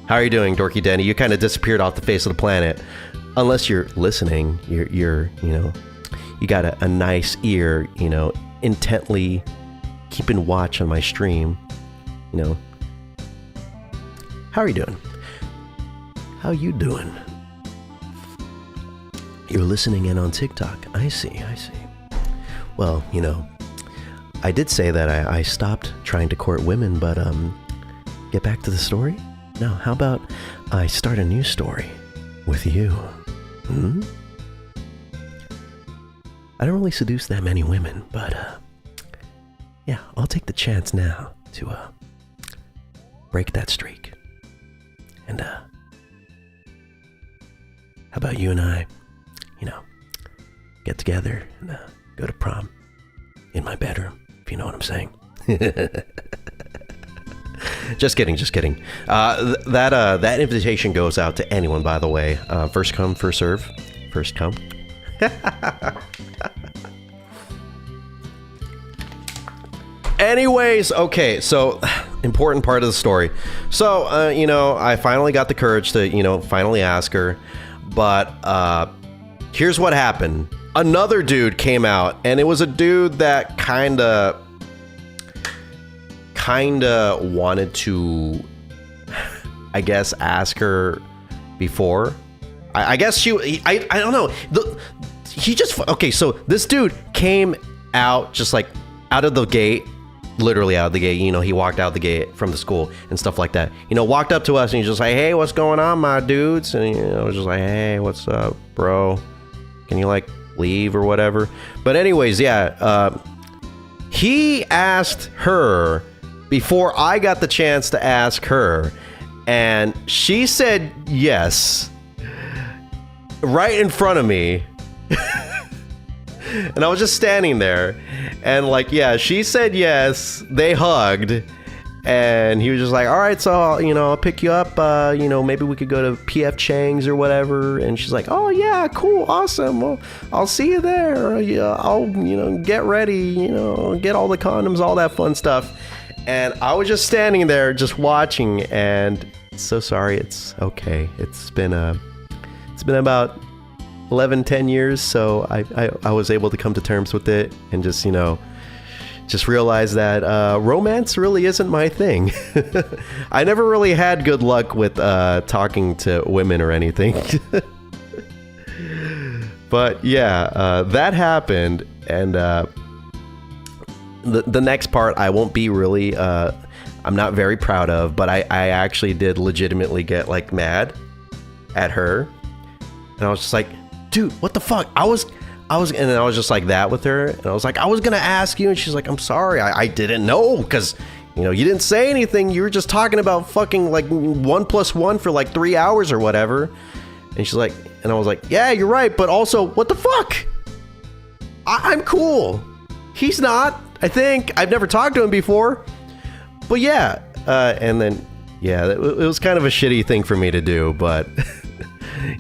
are you doing, Dorky Denny? You kind of disappeared off the face of the planet. Unless you're listening, you're you got a nice ear, intently keeping watch on my stream. How are you doing? How you doing? You're listening in on TikTok. I see. Well, I did say that I stopped trying to court women, but get back to the story? No, how about I start a new story with you? I don't really seduce that many women, but yeah, I'll take the chance now to break that streak. And how about you and I, get together and go to prom in my bedroom, if you know what I'm saying. Just kidding. That invitation goes out to anyone, by the way. First come, first serve. First come. Anyways, okay, so important part of the story. So, I finally got the courage to, finally ask her. But here's what happened. Another dude came out, and it was a dude that kinda wanted to, I guess, ask her before. I guess I don't know. Okay, so this dude came out just like out of the gate, literally out of the gate. He walked out the gate from the school and stuff like that. Walked up to us and he's just like, hey, what's going on, my dudes? And I was just like, hey, what's up, bro? Can you like leave or whatever? But anyways, yeah, he asked her before I got the chance to ask her, and she said yes right in front of me. And I was just standing there, and like, yeah, she said yes. They hugged, and he was just like, all right, so I'll pick you up, maybe we could go to PF Chang's or whatever. And she's like, oh yeah, cool, awesome, well, I'll see you there. I'll get ready, get all the condoms, all that fun stuff. And I was just standing there just watching, and so sorry, it's okay. It's been about 11-10 years, so I was able to come to terms with it and just realize that romance really isn't my thing. I never really had good luck with talking to women or anything. But yeah, that happened, and the next part I won't be really I'm not very proud of, but I actually did legitimately get like mad at her, and I was just like, dude, what the fuck? I was and then I was just like that with her, and I was like, I was gonna ask you, and she's like, I'm sorry, I didn't know, because You know, you didn't say anything. You were just talking about fucking like 1 + 1 for like 3 hours or whatever. And she's like, and I was like, yeah, you're right. But also, what the fuck? I'm cool. He's not, I think. I've never talked to him before. But yeah. And then, yeah, it was kind of a shitty thing for me to do. But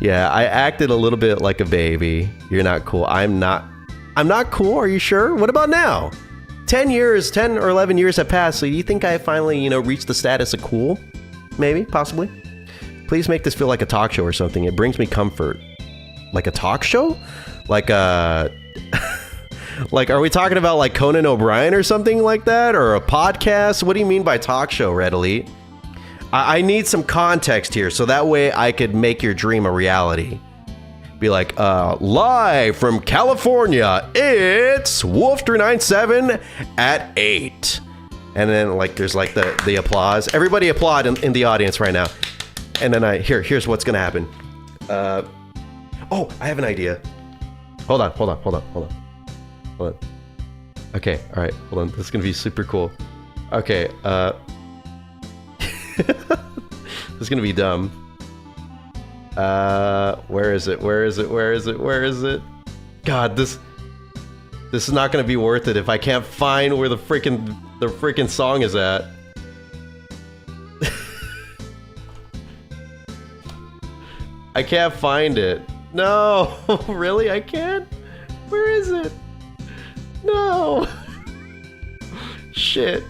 yeah, I acted a little bit like a baby. You're not cool. I'm not cool. Are you sure? What about now? 10 or 11 years have passed. So do you think I finally, you know, reached the status of cool? Maybe, possibly. Please make this feel like a talk show or something. It brings me comfort. Like a talk show? Like like, are we talking about like Conan O'Brien or something like that? Or a podcast? What do you mean by talk show, Red Elite? I need some context here so that way I could make your dream a reality. Be like, live from California, it's Wolf397 at 8. And then like there's like the applause. Everybody applaud in the audience right now. And then here's what's gonna happen. Oh, I have an idea. Hold on. Okay, all right, hold on. This is gonna be super cool. Okay, this is gonna be dumb. Where is it? God, this is not gonna be worth it if I can't find where the freaking song is at. I can't find it. No, really? I can't? Where is it? No. Shit.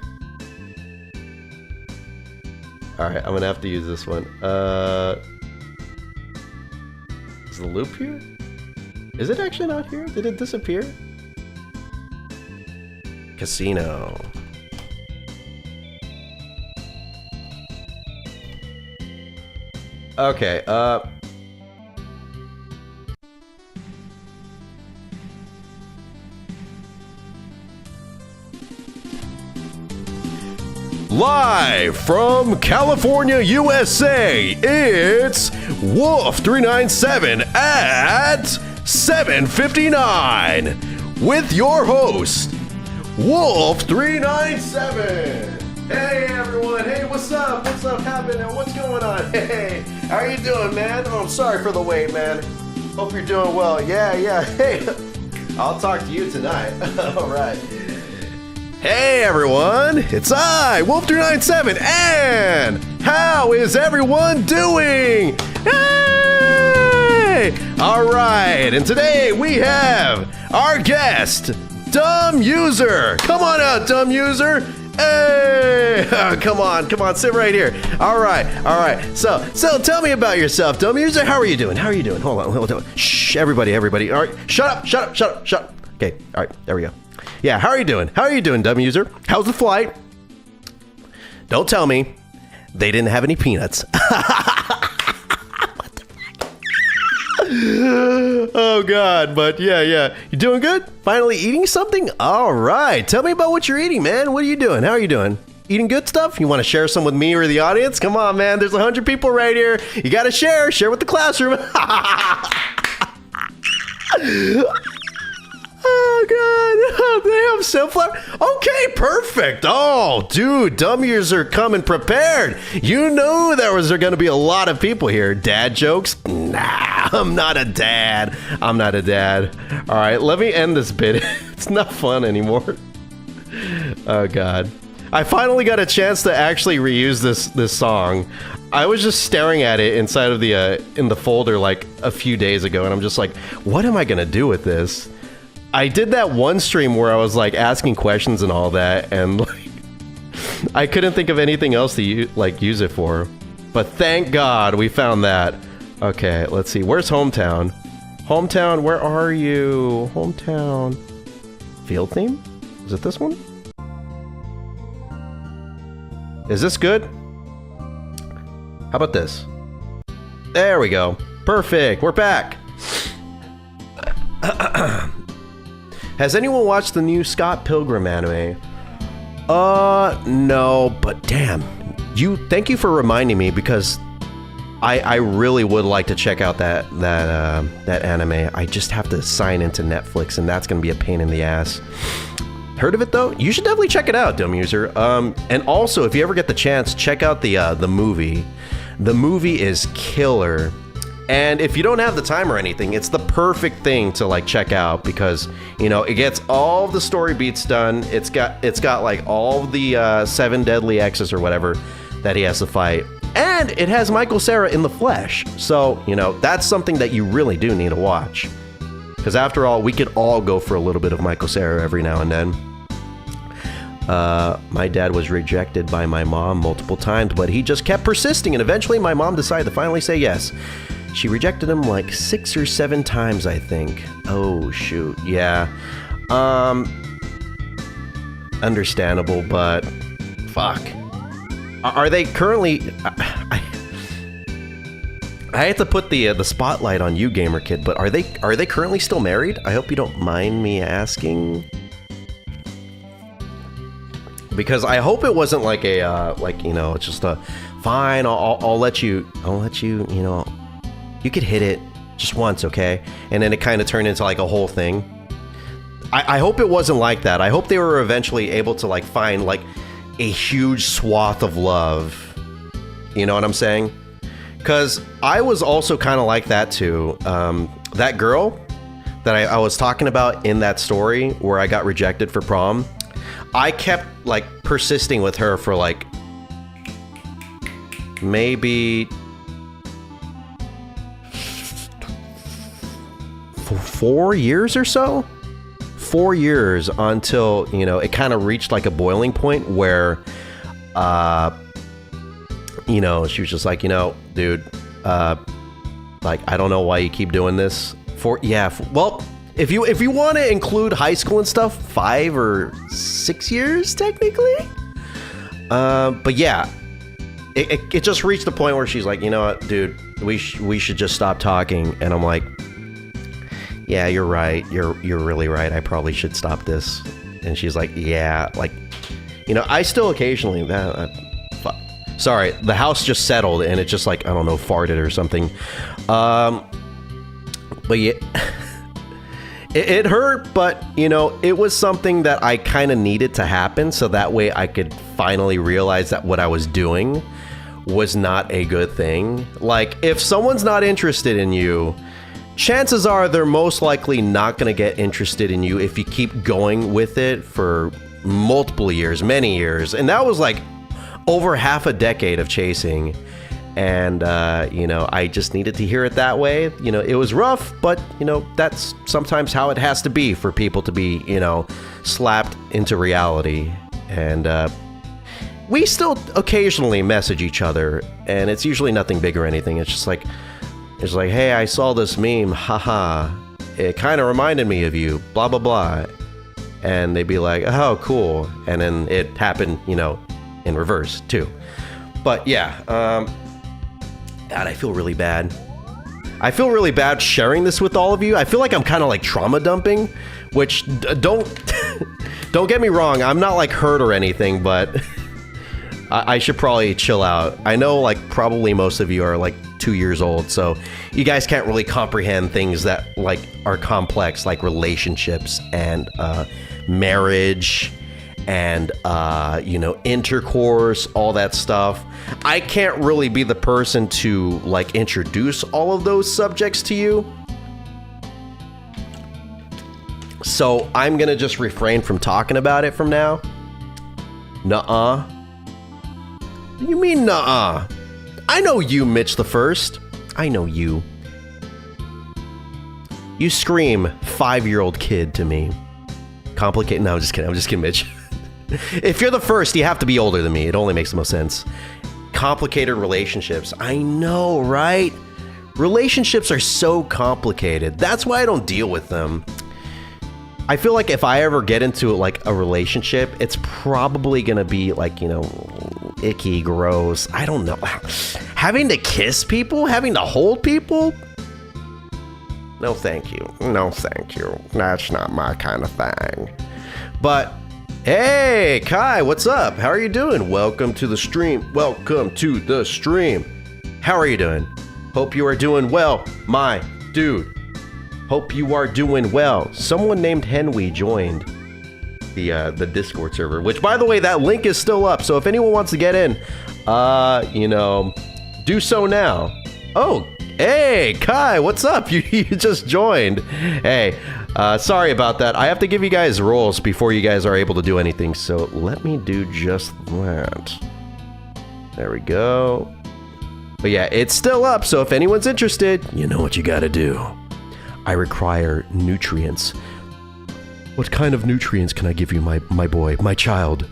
Alright, I'm gonna have to use this one. Is the loop here? Is it actually not here? Did it disappear? Casino. Okay, live from California, USA, it's Wolf397 at 7:59 with your host, Wolf397. Hey everyone, hey, what's up? What's up happening? What's going on? Hey, how are you doing, man? Oh, I'm sorry for the wait, man. Hope you're doing well. Yeah. Hey, I'll talk to you tonight. All right. Hey everyone, it's I, Wolf397, and how is everyone doing? Hey! Alright, and today we have our guest, Dumb User. Come on out, Dumb User. Hey! Come on, sit right here. Alright. So tell me about yourself, Dumb User. How are you doing? Hold on. Shh, everybody. Alright, shut up. Okay, alright, there we go. Yeah, how are you doing, Dumb User? How's the flight? Don't tell me they didn't have any peanuts. What the fuck? Oh, God, but yeah. You doing good? Finally eating something? All right. Tell me about what you're eating, man. What are you doing? How are you doing? Eating good stuff? You want to share some with me or the audience? Come on, man. There's 100 people right here. You got to share. Share with the classroom. Oh, God. They have sunflower. Okay, perfect. Oh, dude, Dumb User are coming prepared. You knew there was going to be a lot of people here. Dad jokes? Nah, I'm not a dad. All right, let me end this bit. It's not fun anymore. Oh, God. I finally got a chance to actually reuse this song. I was just staring at it inside of in the folder like a few days ago, and I'm just like, what am I going to do with this? I did that one stream where I was like asking questions and all that, and like I couldn't think of anything else to use it for. But thank God we found that. Okay, let's see. Where's Hometown? Hometown, where are you? Hometown. Field theme? Is it this one? Is this good? How about this? There we go. Perfect. We're back. Has anyone watched the new Scott Pilgrim anime? No, but damn. Thank you for reminding me, because I really would like to check out that anime. I just have to sign into Netflix, and that's gonna be a pain in the ass. Heard of it though? You should definitely check it out, dumb user. And also, if you ever get the chance, check out the movie. The movie is killer. And if you don't have the time or anything, it's the perfect thing to like check out because it gets all the story beats done. It's got like all the 7 deadly X's or whatever that he has to fight, and it has Michael Cera in the flesh. So that's something that you really do need to watch. Because after all, we could all go for a little bit of Michael Cera every now and then. My dad was rejected by my mom multiple times, but he just kept persisting, and eventually my mom decided to finally say yes. She rejected him like 6 or 7 times, I think. Oh, shoot. Yeah. Understandable, but fuck. Are they currently... I hate to put the spotlight on you, Gamer Kid, but are they currently still married? I hope you don't mind me asking. Because I hope it wasn't like a it's just a fine. I'll let you. You could hit it just once, okay? And then it kind of turned into like a whole thing. I hope it wasn't like that. I hope they were eventually able to like find like a huge swath of love. You know what I'm saying? Because I was also kind of like that too. That girl that I was talking about in that story where I got rejected for prom, I kept like persisting with her for like maybe 4 years or so. 4 years until it kind of reached like a boiling point where she was just like, dude, like I don't know why you keep doing this. Well, if you want to include high school and stuff, 5 or 6 years technically. But yeah, it just reached the point where she's like, you know what, dude, we should just stop talking. And I'm like, yeah, you're right. You're really right. I probably should stop this. And she's like, yeah, like, I still occasionally sorry, the house just settled and it just like, I don't know, farted or something. But yeah, it hurt, but it was something that I kind of needed to happen. So that way I could finally realize that what I was doing was not a good thing. Like if someone's not interested in you, chances are they're most likely not going to get interested in you if you keep going with it for multiple years, many years. And that was like over half a decade of chasing. And, I just needed to hear it that way. It was rough, but, that's sometimes how it has to be for people to be, slapped into reality. And we still occasionally message each other, and it's usually nothing big or anything. It's just like, hey, I saw this meme, haha. It kind of reminded me of you, blah, blah, blah. And they'd be like, oh, cool. And then it happened, in reverse, too. But yeah, God, I feel really bad. I feel really bad sharing this with all of you. I feel like I'm kind of like trauma dumping, which don't get me wrong. I'm not like hurt or anything, but I should probably chill out. I know like probably most of you are like 2 years old, so you guys can't really comprehend things that like are complex, like relationships and marriage and intercourse, all that stuff. I can't really be the person to like introduce all of those subjects to you, so I'm gonna just refrain from talking about it from now. Nuh-uh. What do you mean nuh-uh? I know you, Mitch the First. I know you. You scream 5-year-old kid to me. Complicated. No, I'm just kidding, Mitch. If you're the first, you have to be older than me. It only makes the most sense. Complicated relationships. I know, right? Relationships are so complicated. That's why I don't deal with them. I feel like if I ever get into like a relationship, it's probably gonna be like, icky, gross. I don't know. Having to kiss people? Having to hold people? No, thank you. No, thank you. That's not my kind of thing. But, hey, Kai, what's up? How are you doing? Welcome to the stream. Welcome to the stream. How are you doing? Hope you are doing well, my dude. Hope you are doing well. Someone named Henry joined. the Discord server. Which, by the way, that link is still up. So if anyone wants to get in, do so now. Oh, hey, Kai, what's up? You just joined. Hey, sorry about that. I have to give you guys roles before you guys are able to do anything. So let me do just that. There we go. But yeah, it's still up. So if anyone's interested, you know what you gotta do. I require nutrients. What kind of nutrients can I give you, my boy, my child?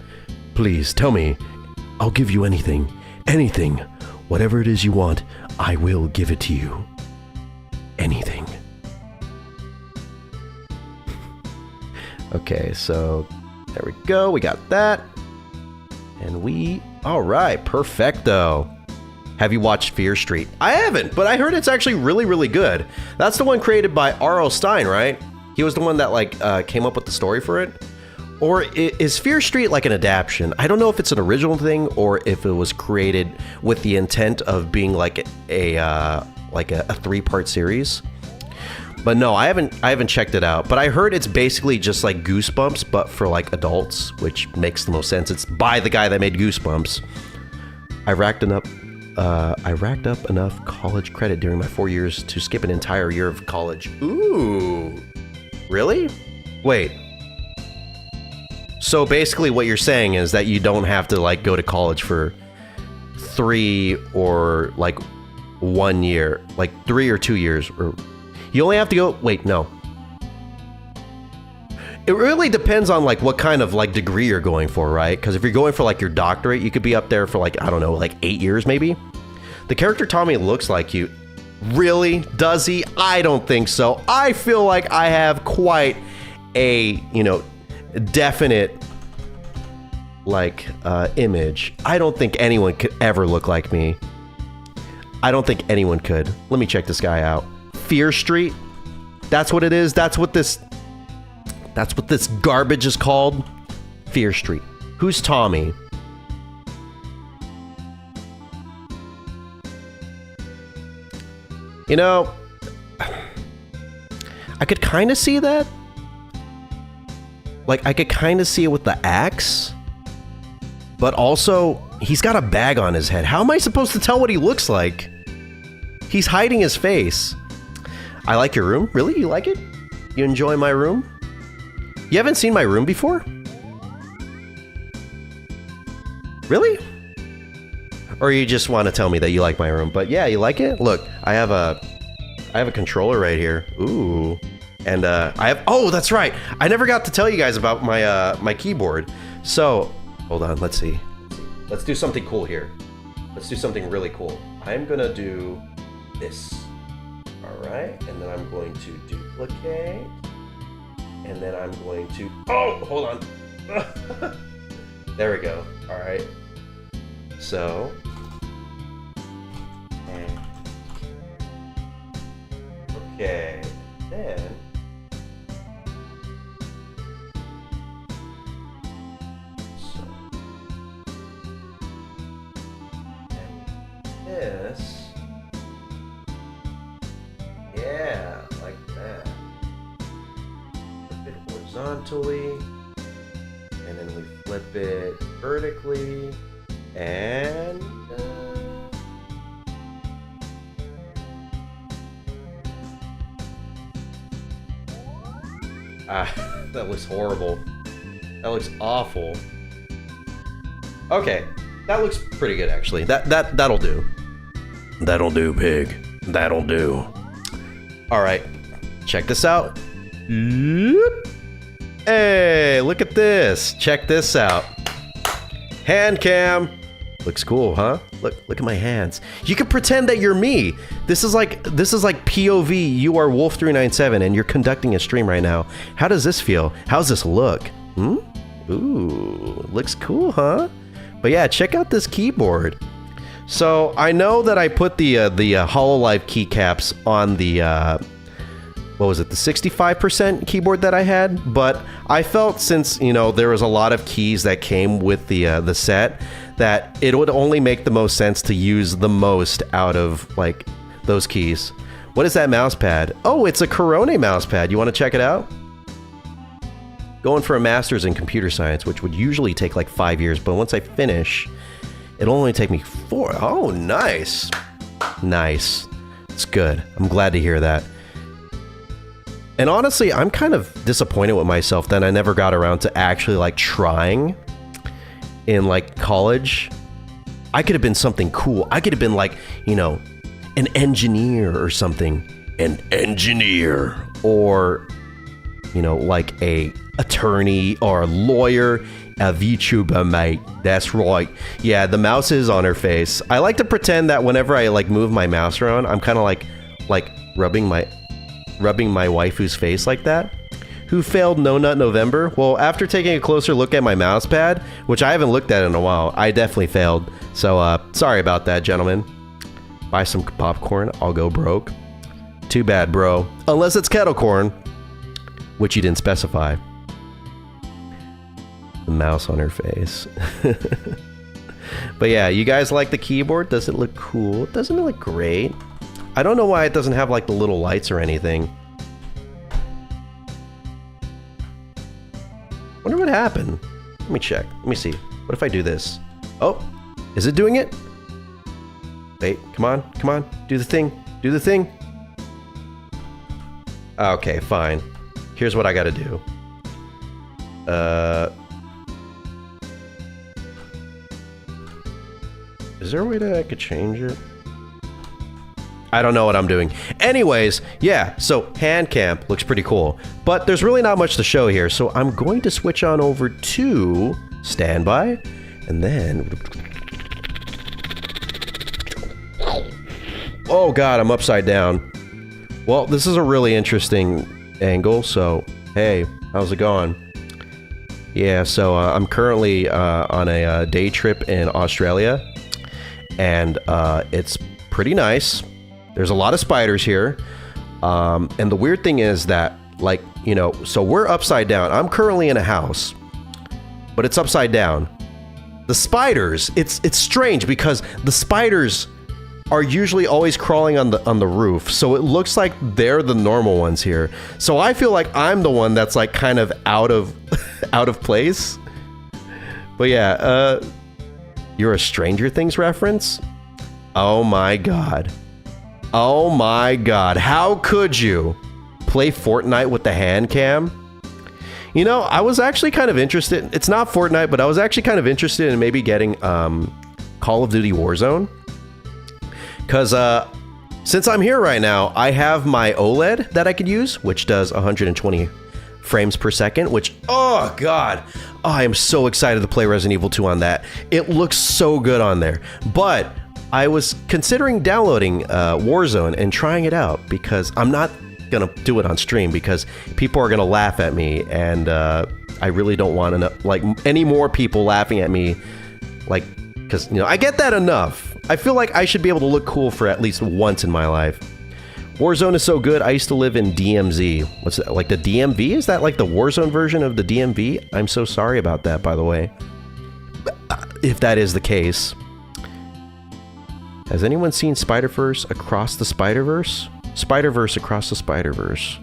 Please, tell me. I'll give you anything. Anything. Whatever it is you want, I will give it to you. Anything. Okay, so there we go. We got that. And all right, perfecto. Have you watched Fear Street? I haven't, but I heard it's actually really, really good. That's the one created by R.L. Stine, right? He was the one that came up with the story for it. Or is Fear Street like an adaptation? I don't know if it's an original thing or if it was created with the intent of being like a 3-part series. But no, I haven't checked it out. But I heard it's basically just like Goosebumps, but for like adults, which makes the most sense. It's by the guy that made Goosebumps. I racked up enough college credit during my 4 years to skip an entire year of college. Ooh, really? Wait. So basically what you're saying is that you don't have to like go to college for 3 or like 1 year, like 3 or 2 years, or you only have to go, wait, no. It really depends on like what kind of like degree you're going for, right? Because if you're going for like your doctorate, you could be up there for like, I don't know, like 8 years maybe. The character Tommy looks like you. Really? Does he? I don't think so. I feel like I have quite a, definite image. I don't think anyone could ever look like me. I don't think anyone could. Let me check this guy out. Fear Street. That's what it is. That's what this garbage is called. Fear Street. Who's Tommy? I could kind of see that. Like, I could kind of see it with the axe. But also, he's got a bag on his head. How am I supposed to tell what he looks like? He's hiding his face. I like your room. Really? You like it? You enjoy my room? You haven't seen my room before? Really? Or you just want to tell me that you like my room? But yeah, you like it? Look, I have a controller right here. Ooh. And oh, that's right. I never got to tell you guys about my keyboard. So, hold on, let's see. Let's do something cool here. Let's do something really cool. I'm gonna do this. All right, and then I'm going to duplicate. And then I'm going to, oh, hold on. There we go. All right. So, okay, then this, yeah, like that. Flip it horizontally, and then we flip it vertically, and that looks horrible. That looks awful. Okay, that looks pretty good actually. That'll do. That'll do, pig. That'll do. All right, check this out. Hey, look at this. Check this out. Hand cam. Looks cool, huh? Look at my hands. You can pretend that you're me. This is like POV. You are Wolf397 and you're conducting a stream right now. How does this feel? How's this look? Ooh, looks cool, huh? But yeah, check out this keyboard. So I know that I put the HoloLive keycaps on the what was it, the 65% keyboard that I had, but I felt since there was a lot of keys that came with the set, that it would only make the most sense to use the most out of like those keys. What is that mouse pad? Oh, it's a Corone mouse pad. You want to check it out? going for a master's in computer science, which would usually take like 5 years, but once I finish, it'll only take me 4. Oh, nice. Nice. It's good. I'm glad to hear that. And honestly, I'm kind of disappointed with myself that I never got around to actually like trying in like college. I could have been something cool. I could have been like, you know, an engineer or something. An engineer. Or, you know, like a attorney or a lawyer. A VTuber, mate. That's right. Yeah, the mouse is on her face. I like to pretend that whenever I like move my mouse around, I'm kind of like rubbing my waifu's face like that. Who failed No Nut November? Well, after taking a closer look at my mouse pad, which I haven't looked at in a while, I definitely failed. So, sorry about that, gentlemen. Buy some popcorn, I'll go broke. Too bad, bro. Unless it's kettle corn, which you didn't specify. The mouse on her face. But yeah, you guys like the keyboard? Does it look cool? Doesn't it look great? I don't know why it doesn't have like the little lights or anything. Wonder what happened. Let me check. Let me see. What if I do this? Oh, is it doing it? Wait, come on, come on. Do the thing. Do the thing. Okay, fine. Here's what I gotta do. Is there a way that I could change it? I don't know what I'm doing. Anyways, yeah, so hand cam looks pretty cool. But there's really not much to show here, so I'm going to switch on over to standby, and then... Oh god, I'm upside down. Well, this is a really interesting angle, so hey, how's it going? Yeah, so I'm currently on a day trip in Australia, and it's pretty nice. There's a lot of spiders here, and the weird thing is that, like, you know, so we're upside down. I'm currently in a house, but it's upside down. The spiders, it's strange because the spiders are usually always crawling on the roof, so it looks like they're the normal ones here. So I feel like I'm the one that's like kind of out of out of place. But yeah, you're a Stranger Things reference? Oh my god. Oh my god. How could you play Fortnite with the hand cam? You know, I was actually kind of interested. It's not Fortnite, but I was actually kind of interested in maybe getting Call of Duty Warzone. Because since I'm here right now, I have my OLED that I could use, which does 120 frames per second, which, oh god, oh, I am so excited to play Resident Evil 2 on that. It looks so good on there. But I was considering downloading Warzone and trying it out, because I'm not gonna do it on stream because people are gonna laugh at me, and I really don't want to, like, any more people laughing at me, like, because, you know, I get that enough. I feel like I should be able to look cool for at least once in my life. Warzone is so good. I used to live in DMZ. What's that? Like the DMV? Is that like the Warzone version of the DMV? I'm so sorry about that, by the way. If that is the case. Has anyone seen Spider-Verse Across the Spider-Verse? Spider-Verse Across the Spider-Verse.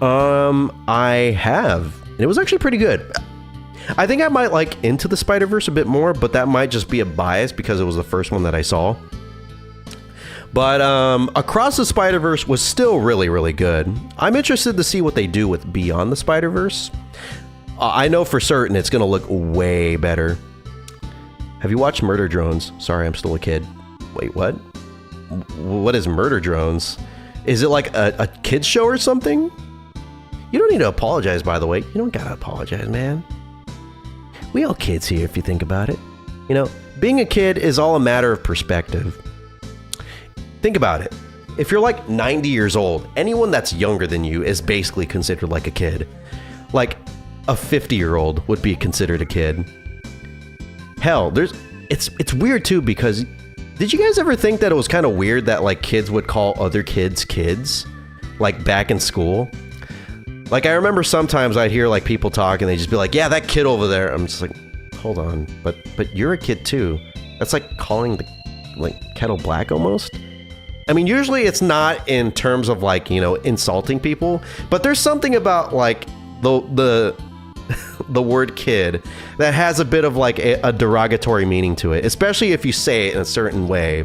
I have. And it was actually pretty good. I think I might like Into the Spider-Verse a bit more, but that might just be a bias because it was the first one that I saw. But Across the Spider-Verse was still really, really good. I'm interested to see what they do with Beyond the Spider-Verse. I know for certain it's going to look way better. Have you watched Murder Drones? Sorry, I'm still a kid. Wait, what? What is Murder Drones? Is it like a kid's show or something? You don't need to apologize, by the way. You don't gotta apologize, man. We all kids here, if you think about it. You know, being a kid is all a matter of perspective. Think about it. If you're like 90 years old, anyone that's younger than you is basically considered like a kid. Like a 50-year-old would be considered a kid. Hell, it's weird too, because did you guys ever think that it was kind of weird that like kids would call other kids kids? Like back in school? Like, I remember sometimes I'd hear, like, people talk, and they'd just be like, yeah, that kid over there. I'm just like, hold on, but you're a kid, too. That's like calling the, like, kettle black, almost. I mean, usually it's not in terms of, like, you know, insulting people, but there's something about, like, the the word kid that has a bit of like a derogatory meaning to it, especially if you say it in a certain way.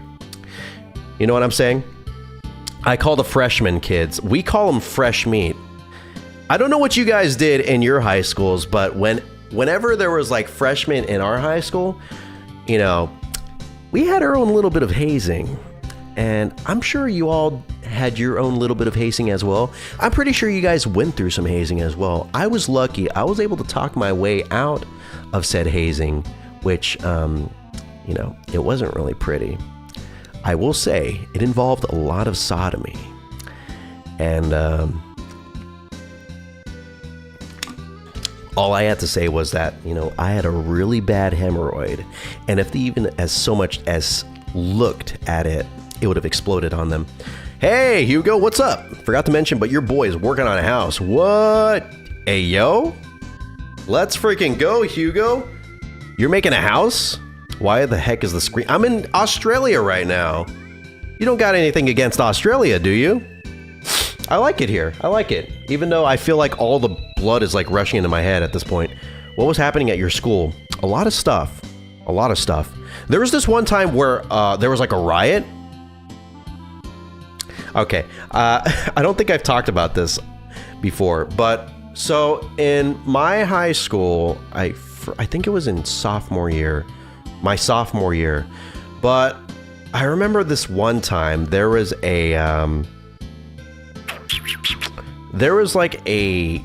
You know what I'm saying? I call the freshmen kids. We call them fresh meat. I don't know what you guys did in your high schools, but whenever there was like freshmen in our high school, you know, we had our own little bit of hazing. And I'm sure you all had your own little bit of hazing as well. I'm pretty sure you guys went through some hazing as well. I was lucky. I was able to talk my way out of said hazing, which, you know, it wasn't really pretty. I will say it involved a lot of sodomy. And all I had to say was that, you know, I had a really bad hemorrhoid. And if they even as so much as looked at it, it would have exploded on them. Hey, Hugo, what's up? Forgot to mention, but your boy is working on a house. What? Hey, yo? Let's freaking go, Hugo. You're making a house? Why the heck is the screen? I'm in Australia right now. You don't got anything against Australia, do you? I like it here. I like it. Even though I feel like all the blood is like rushing into my head at this point. What was happening at your school? A lot of stuff. A lot of stuff. There was this one time where there was like a riot. Okay, I don't think I've talked about this before, but so in my high school, I think it was in my sophomore year, but I remember this one time there was like a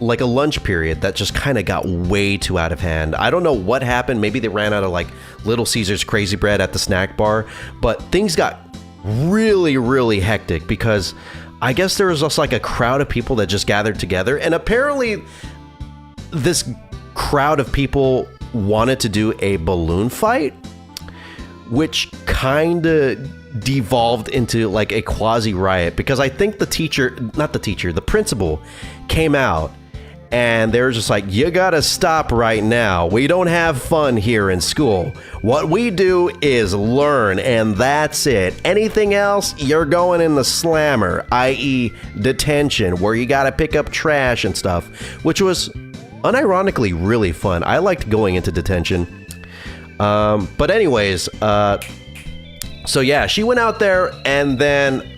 lunch period that just kind of got way too out of hand. I don't know what happened. Maybe they ran out of like Little Caesars Crazy Bread at the snack bar, but things got really, really hectic because I guess there was just like a crowd of people that just gathered together, and apparently this crowd of people wanted to do a balloon fight, which kind of devolved into like a quasi riot because I think the principal came out and they were just like, you gotta stop right now. We don't have fun here in school. What we do is learn, and that's it. Anything else, you're going in the slammer, i.e. detention, where you gotta pick up trash and stuff, which was unironically really fun. I liked going into detention. But anyways, so yeah, she went out there, and then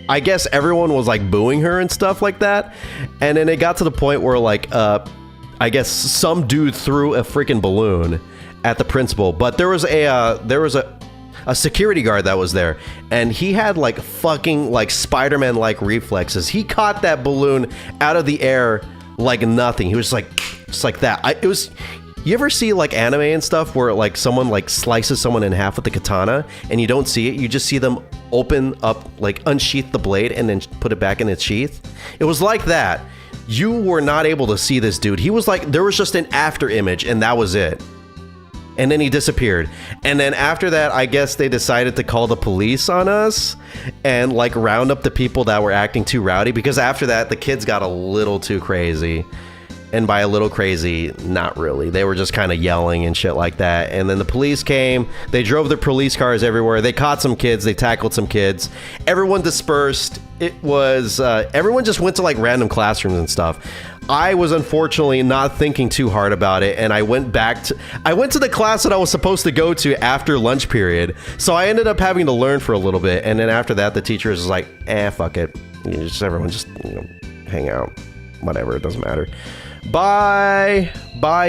I guess everyone was like booing her and stuff like that. And then it got to the point where like, I guess some dude threw a freaking balloon at the principal, but there was a security guard that was there, and he had like fucking like Spider-Man like reflexes. He caught that balloon out of the air like nothing. He was like, just like that. You ever see like anime and stuff where like someone like slices someone in half with the katana and you don't see it? You just see them open up, like unsheath the blade and then put it back in its sheath. It was like that. You were not able to see this dude. He was like, there was just an after image and that was it. And then he disappeared. And then after that, I guess they decided to call the police on us and like round up the people that were acting too rowdy, because after that, the kids got a little too crazy. And by a little crazy, not really. They were just kind of yelling and shit like that. And then the police came. They drove their police cars everywhere. They caught some kids. They tackled some kids. Everyone dispersed. It was, everyone just went to like random classrooms and stuff. I was unfortunately not thinking too hard about it. And I went to the class that I was supposed to go to after lunch period. So I ended up having to learn for a little bit. And then after that, the teacher was like, fuck it. Everyone just, hang out. Whatever. It doesn't matter. Bye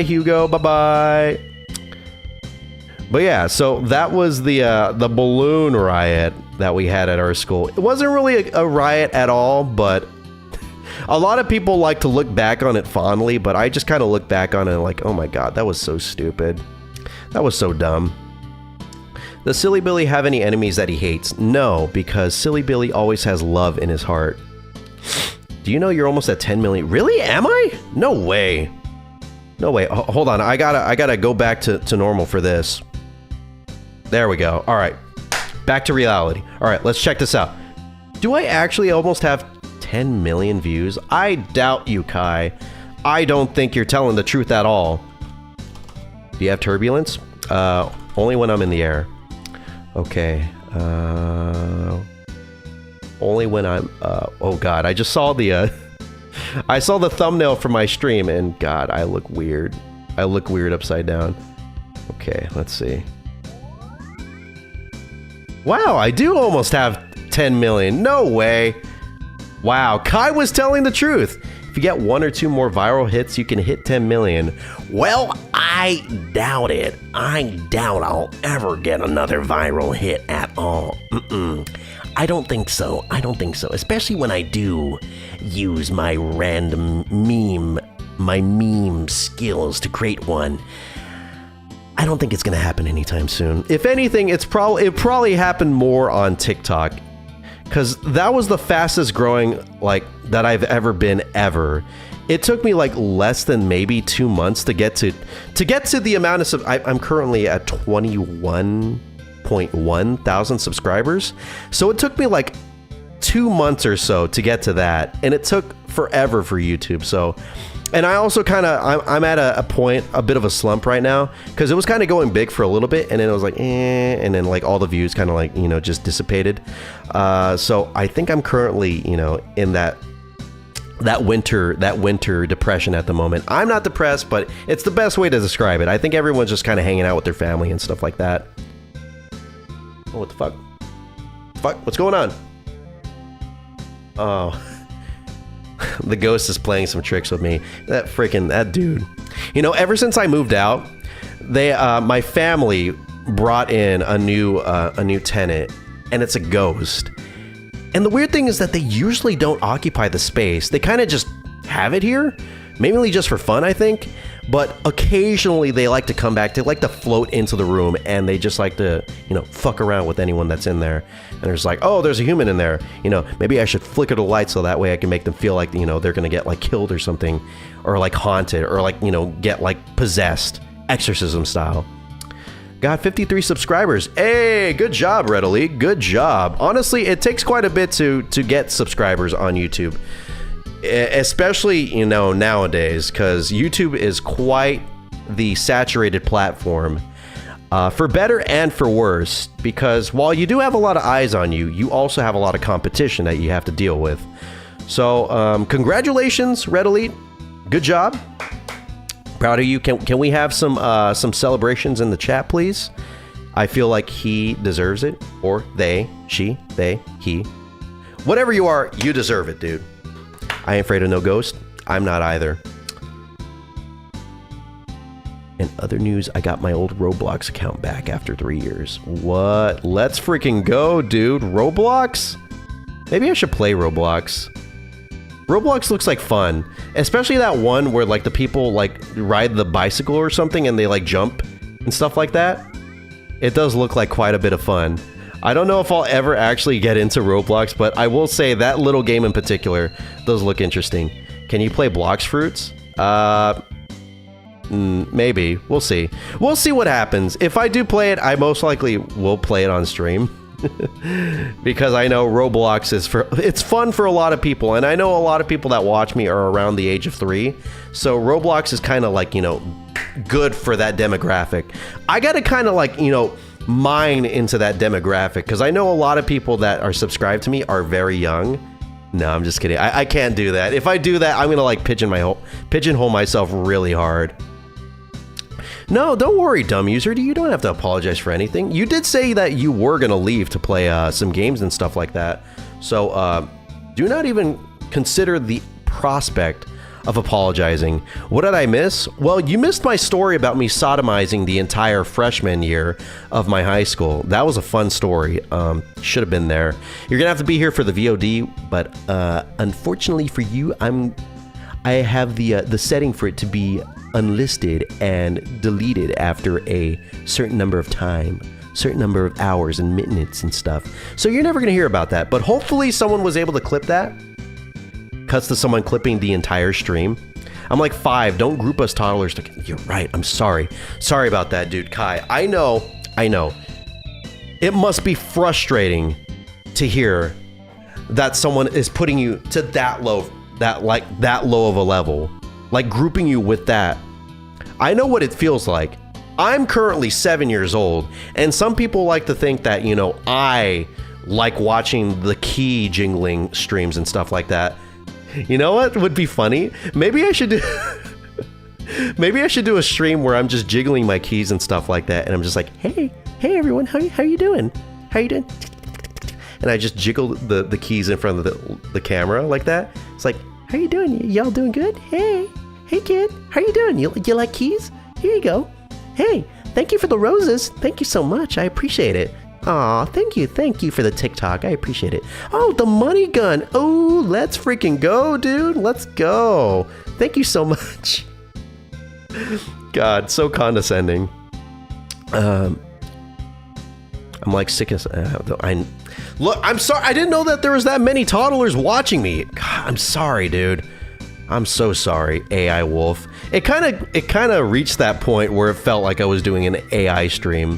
Hugo, bye. But yeah, so that was the balloon riot that we had at our school. It wasn't really a riot at all, but a lot of people like to look back on it fondly, but I just kind of look back on it like, oh my god, that was so stupid. That was so dumb. Does Silly Billy have any enemies that he hates? No, because Silly Billy always has love in his heart. Do you know you're almost at 10 million? Really? Am I? No way. No way. Hold on. I gotta go back to normal for this. There we go. All right. Back to reality. All right. Let's check this out. Do I actually almost have 10 million views? I doubt you, Kai. I don't think you're telling the truth at all. Do you have turbulence? Only when I'm in the air. Okay. Only when I'm, oh god, I just saw the I saw the thumbnail for my stream, and God, I look weird. I look weird upside down. Okay, let's see. Wow, I do almost have 10 million. No way. Wow, Kai was telling the truth. If you get 1 or 2 more viral hits, you can hit 10 million. Well, I doubt it. I doubt I'll ever get another viral hit at all. I don't think so. I don't think so. Especially when I do use my random meme skills to create one. I don't think it's going to happen anytime soon. If anything, it probably happened more on TikTok, because that was the fastest growing like that I've ever been ever. It took me like less than maybe 2 months to get to the amount of I'm currently at 21.1 thousand subscribers. So it took me like 2 months or so to get to that, and it took forever for YouTube. So, and I also I'm at a point, a bit of a slump right now, because it was kind of going big for a little bit, and then it was like, and then like all the views kind of like, just dissipated. So I think I'm currently, in that winter depression at the moment. I'm not depressed, but it's the best way to describe it. I think everyone's just kind of hanging out with their family and stuff like that. Oh, what the fuck? What's going on? Oh. The ghost is playing some tricks with me. That dude. Ever since I moved out, my family brought in a new tenant, and it's a ghost. And the weird thing is that they usually don't occupy the space. They kind of just have it here, mainly just for fun, I think. But occasionally they like to come back. They like to float into the room, and they just like to, fuck around with anyone that's in there. And they're just like, oh, there's a human in there. Maybe I should flicker the light so that way I can make them feel like, they're going to get like killed or something, or like haunted, or like, get like possessed, exorcism style. Got 53 subscribers. Hey, good job, Red Elite. Good job. Honestly, it takes quite a bit to get subscribers on YouTube, especially, nowadays, because YouTube is quite the saturated platform, for better and for worse, because while you do have a lot of eyes on you, you also have a lot of competition that you have to deal with. So, congratulations, Red Elite. Good job. Proud of you. Can we have some celebrations in the chat, please? I feel like he deserves it, or they, she, they, he. Whatever you are, you deserve it, dude. I ain't afraid of no ghost. I'm not either. In other news, I got my old Roblox account back after 3 years. What? Let's freaking go, dude. Roblox? Maybe I should play Roblox. Roblox looks like fun, especially that one where like the people like ride the bicycle or something and they like jump and stuff like that. It does look like quite a bit of fun. I don't know if I'll ever actually get into Roblox, but I will say that little game in particular does look interesting. Can you play Blox Fruits? Maybe. We'll see. We'll see what happens. If I do play it, I most likely will play it on stream. Because I know Roblox it's fun for a lot of people, and I know a lot of people that watch me are around the age of 3, so Roblox is kind of like, good for that demographic. I gotta kind of like, mine into that demographic, because I know a lot of people that are subscribed to me are very young. No, I'm just kidding. I can't do that. If I do that, I'm gonna like pigeonhole myself really hard. No, don't worry, dumb user. You don't have to apologize for anything. You did say that you were going to leave to play some games and stuff like that. So do not even consider the prospect of apologizing. What did I miss? Well, you missed my story about me sodomizing the entire freshman year of my high school. That was a fun story. Should have been there. You're going to have to be here for the VOD, but unfortunately for you, I have the setting for it to be unlisted and deleted after a certain number of hours and minutes and stuff. So you're never going to hear about that. But hopefully someone was able to clip that. Cuts to someone clipping the entire stream. I'm like 5. Don't group us toddlers. You're right. I'm sorry. Sorry about that, dude. Kai, I know. It must be frustrating to hear that someone is putting you to that low of a level. Like grouping you with that. I know what it feels like. I'm currently 7 years old, and some people like to think that, I like watching the key jingling streams and stuff like that. You know what would be funny? Maybe I should do maybe I should do a stream where I'm just jiggling my keys and stuff like that, and I'm just like, hey everyone, how you doing? How you doing? And I just jiggle the keys in front of the camera like that. It's like, how you doing? Y'all doing good? Hey kid, how you doing? You like keys? Here you go. Hey, thank you for the roses. Thank you so much. I appreciate it. Aw, thank you for the TikTok. I appreciate it. Oh, the money gun. Oh, let's freaking go, dude. Let's go. Thank you so much. God, so condescending. I'm like sick as look. I'm sorry. I didn't know that there was that many toddlers watching me. God, I'm sorry, dude. I'm so sorry, AI Wolf. It kind of reached that point where it felt like I was doing an AI stream.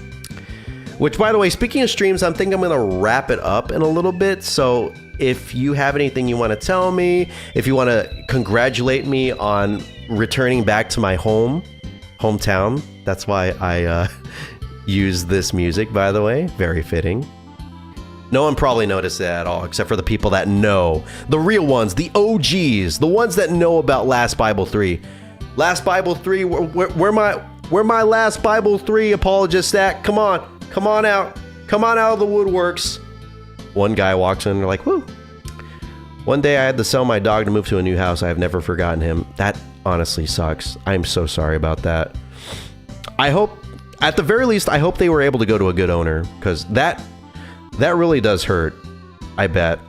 Which, by the way, speaking of streams, I think I'm going to wrap it up in a little bit. So if you have anything you want to tell me, if you want to congratulate me on returning back to my hometown, that's why I use this music, by the way. Very fitting. No one probably noticed that at all, except for the people that know. The real ones, the OGs, the ones that know about Last Bible 3. Last Bible 3, where my Last Bible 3 apologists at? Come on out. Come on out of the woodworks. One guy walks in and they're like, whoo. One day I had to sell my dog to move to a new house. I have never forgotten him. That honestly sucks. I'm so sorry about that. I hope, at the very least, I hope they were able to go to a good owner, because that really does hurt. I bet.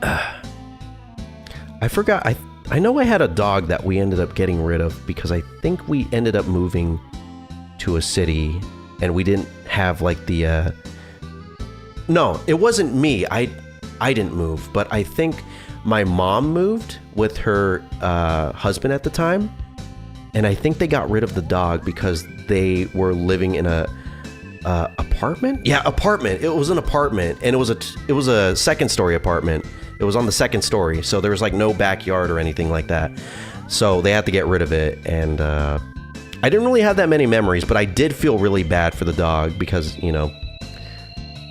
I forgot. I know I had a dog that we ended up getting rid of because I think we ended up moving to a city and we didn't have like the no, it wasn't me. I didn't move, but I think my mom moved with her husband at the time, and I think they got rid of the dog because they were living in a apartment. Yeah, apartment. It was an apartment, and it was a second story apartment. It was on the second story, so there was like no backyard or anything like that. So they had to get rid of it, and I didn't really have that many memories, but I did feel really bad for the dog because, you know,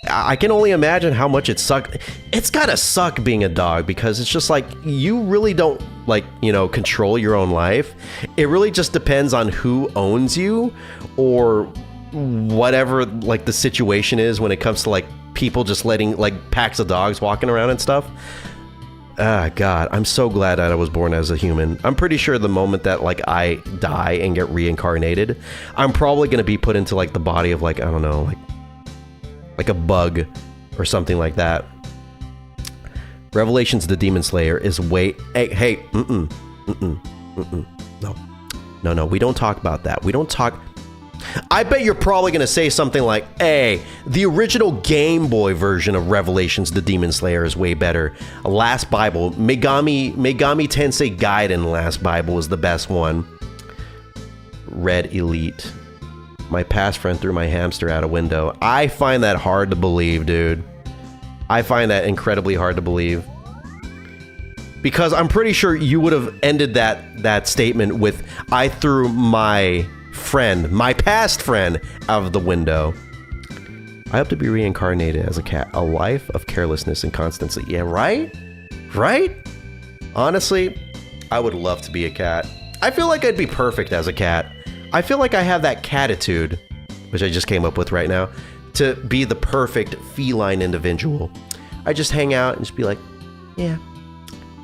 I can only imagine how much it sucked. It's gotta suck being a dog because it's just like you really don't, like, you know, control your own life. It really just depends on who owns you or whatever like the situation is when it comes to like people just letting like packs of dogs walking around and stuff. God, I'm so glad that I was born as a human. I'm pretty sure the moment that like I die and get reincarnated, I'm probably gonna be put into like the body of like, I don't know, like a bug or something like that. Revelations the Demon Slayer is hey, no, we don't talk about that. We don't talk. I bet you're probably going to say something like, hey, the original Game Boy version of Revelations the Demon Slayer is way better. Last Bible, Megami Tensei Gaiden Last Bible is the best one. Red Elite. My past friend threw my hamster out a window. I find that hard to believe, dude. I find that incredibly hard to believe. Because I'm pretty sure you would have ended that statement with, I threw my past friend out of the window. I hope to be reincarnated as a cat. A life of carelessness and constancy. Yeah, right? Right? Honestly, I would love to be a cat. I feel like I'd be perfect as a cat. I feel like I have that catitude, which I just came up with right now, to be the perfect feline individual. I just hang out and just be like, yeah,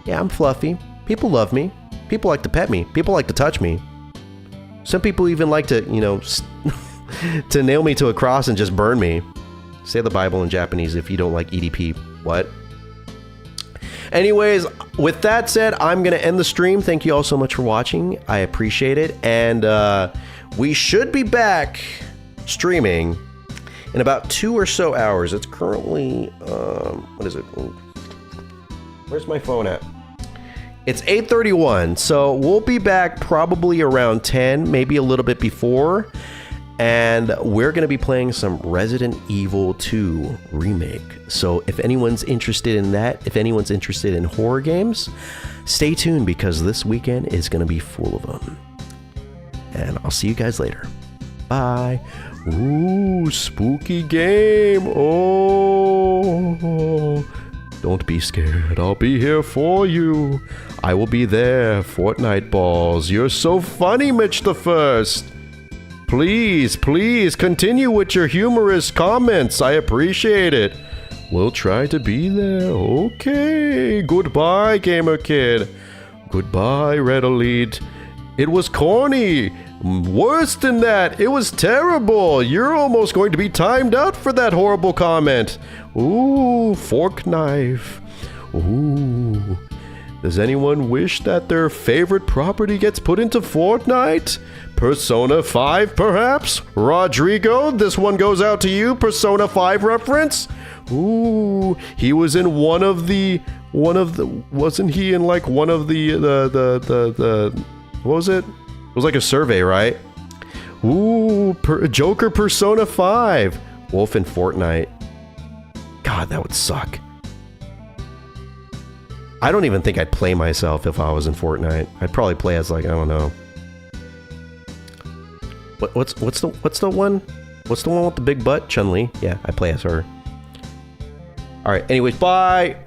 I'm fluffy. People love me. People like to pet me. People like to touch me. Some people even like to, you know, to nail me to a cross and just burn me. Say the Bible in Japanese if you don't like EDP. What? Anyways, with that said, I'm going to end the stream. Thank you all so much for watching. I appreciate it. And we should be back streaming in about 2 or so hours. It's currently, what is it? Where's my phone at? It's 8:31, so we'll be back probably around 10, maybe a little bit before. And we're going to be playing some Resident Evil 2 Remake. So if anyone's interested in that, if anyone's interested in horror games, stay tuned because this weekend is going to be full of them. And I'll see you guys later. Bye. Ooh, spooky game. Oh. Don't be scared. I'll be here for you. I will be there. Fortnite balls. You're so funny, Mitch the First. Please, please continue with your humorous comments. I appreciate it. We'll try to be there. Okay. Goodbye, Gamer Kid. Goodbye, Red Elite. It was corny. Worse than that, it was terrible. You're almost going to be timed out for that horrible comment. Ooh, fork knife. Ooh. Does anyone wish that their favorite property gets put into Fortnite? Persona 5, perhaps? Rodrigo, this one goes out to you, Persona 5 reference? Ooh, he was in wasn't he in like one of the what was it? It was like a survey, right? Ooh, Joker Persona 5. Wolf in Fortnite. God, that would suck. I don't even think I'd play myself if I was in Fortnite. I'd probably play as like, I don't know. What's the one? What's the one with the big butt? Chun-Li? Yeah, I play as her. Alright, anyways, bye!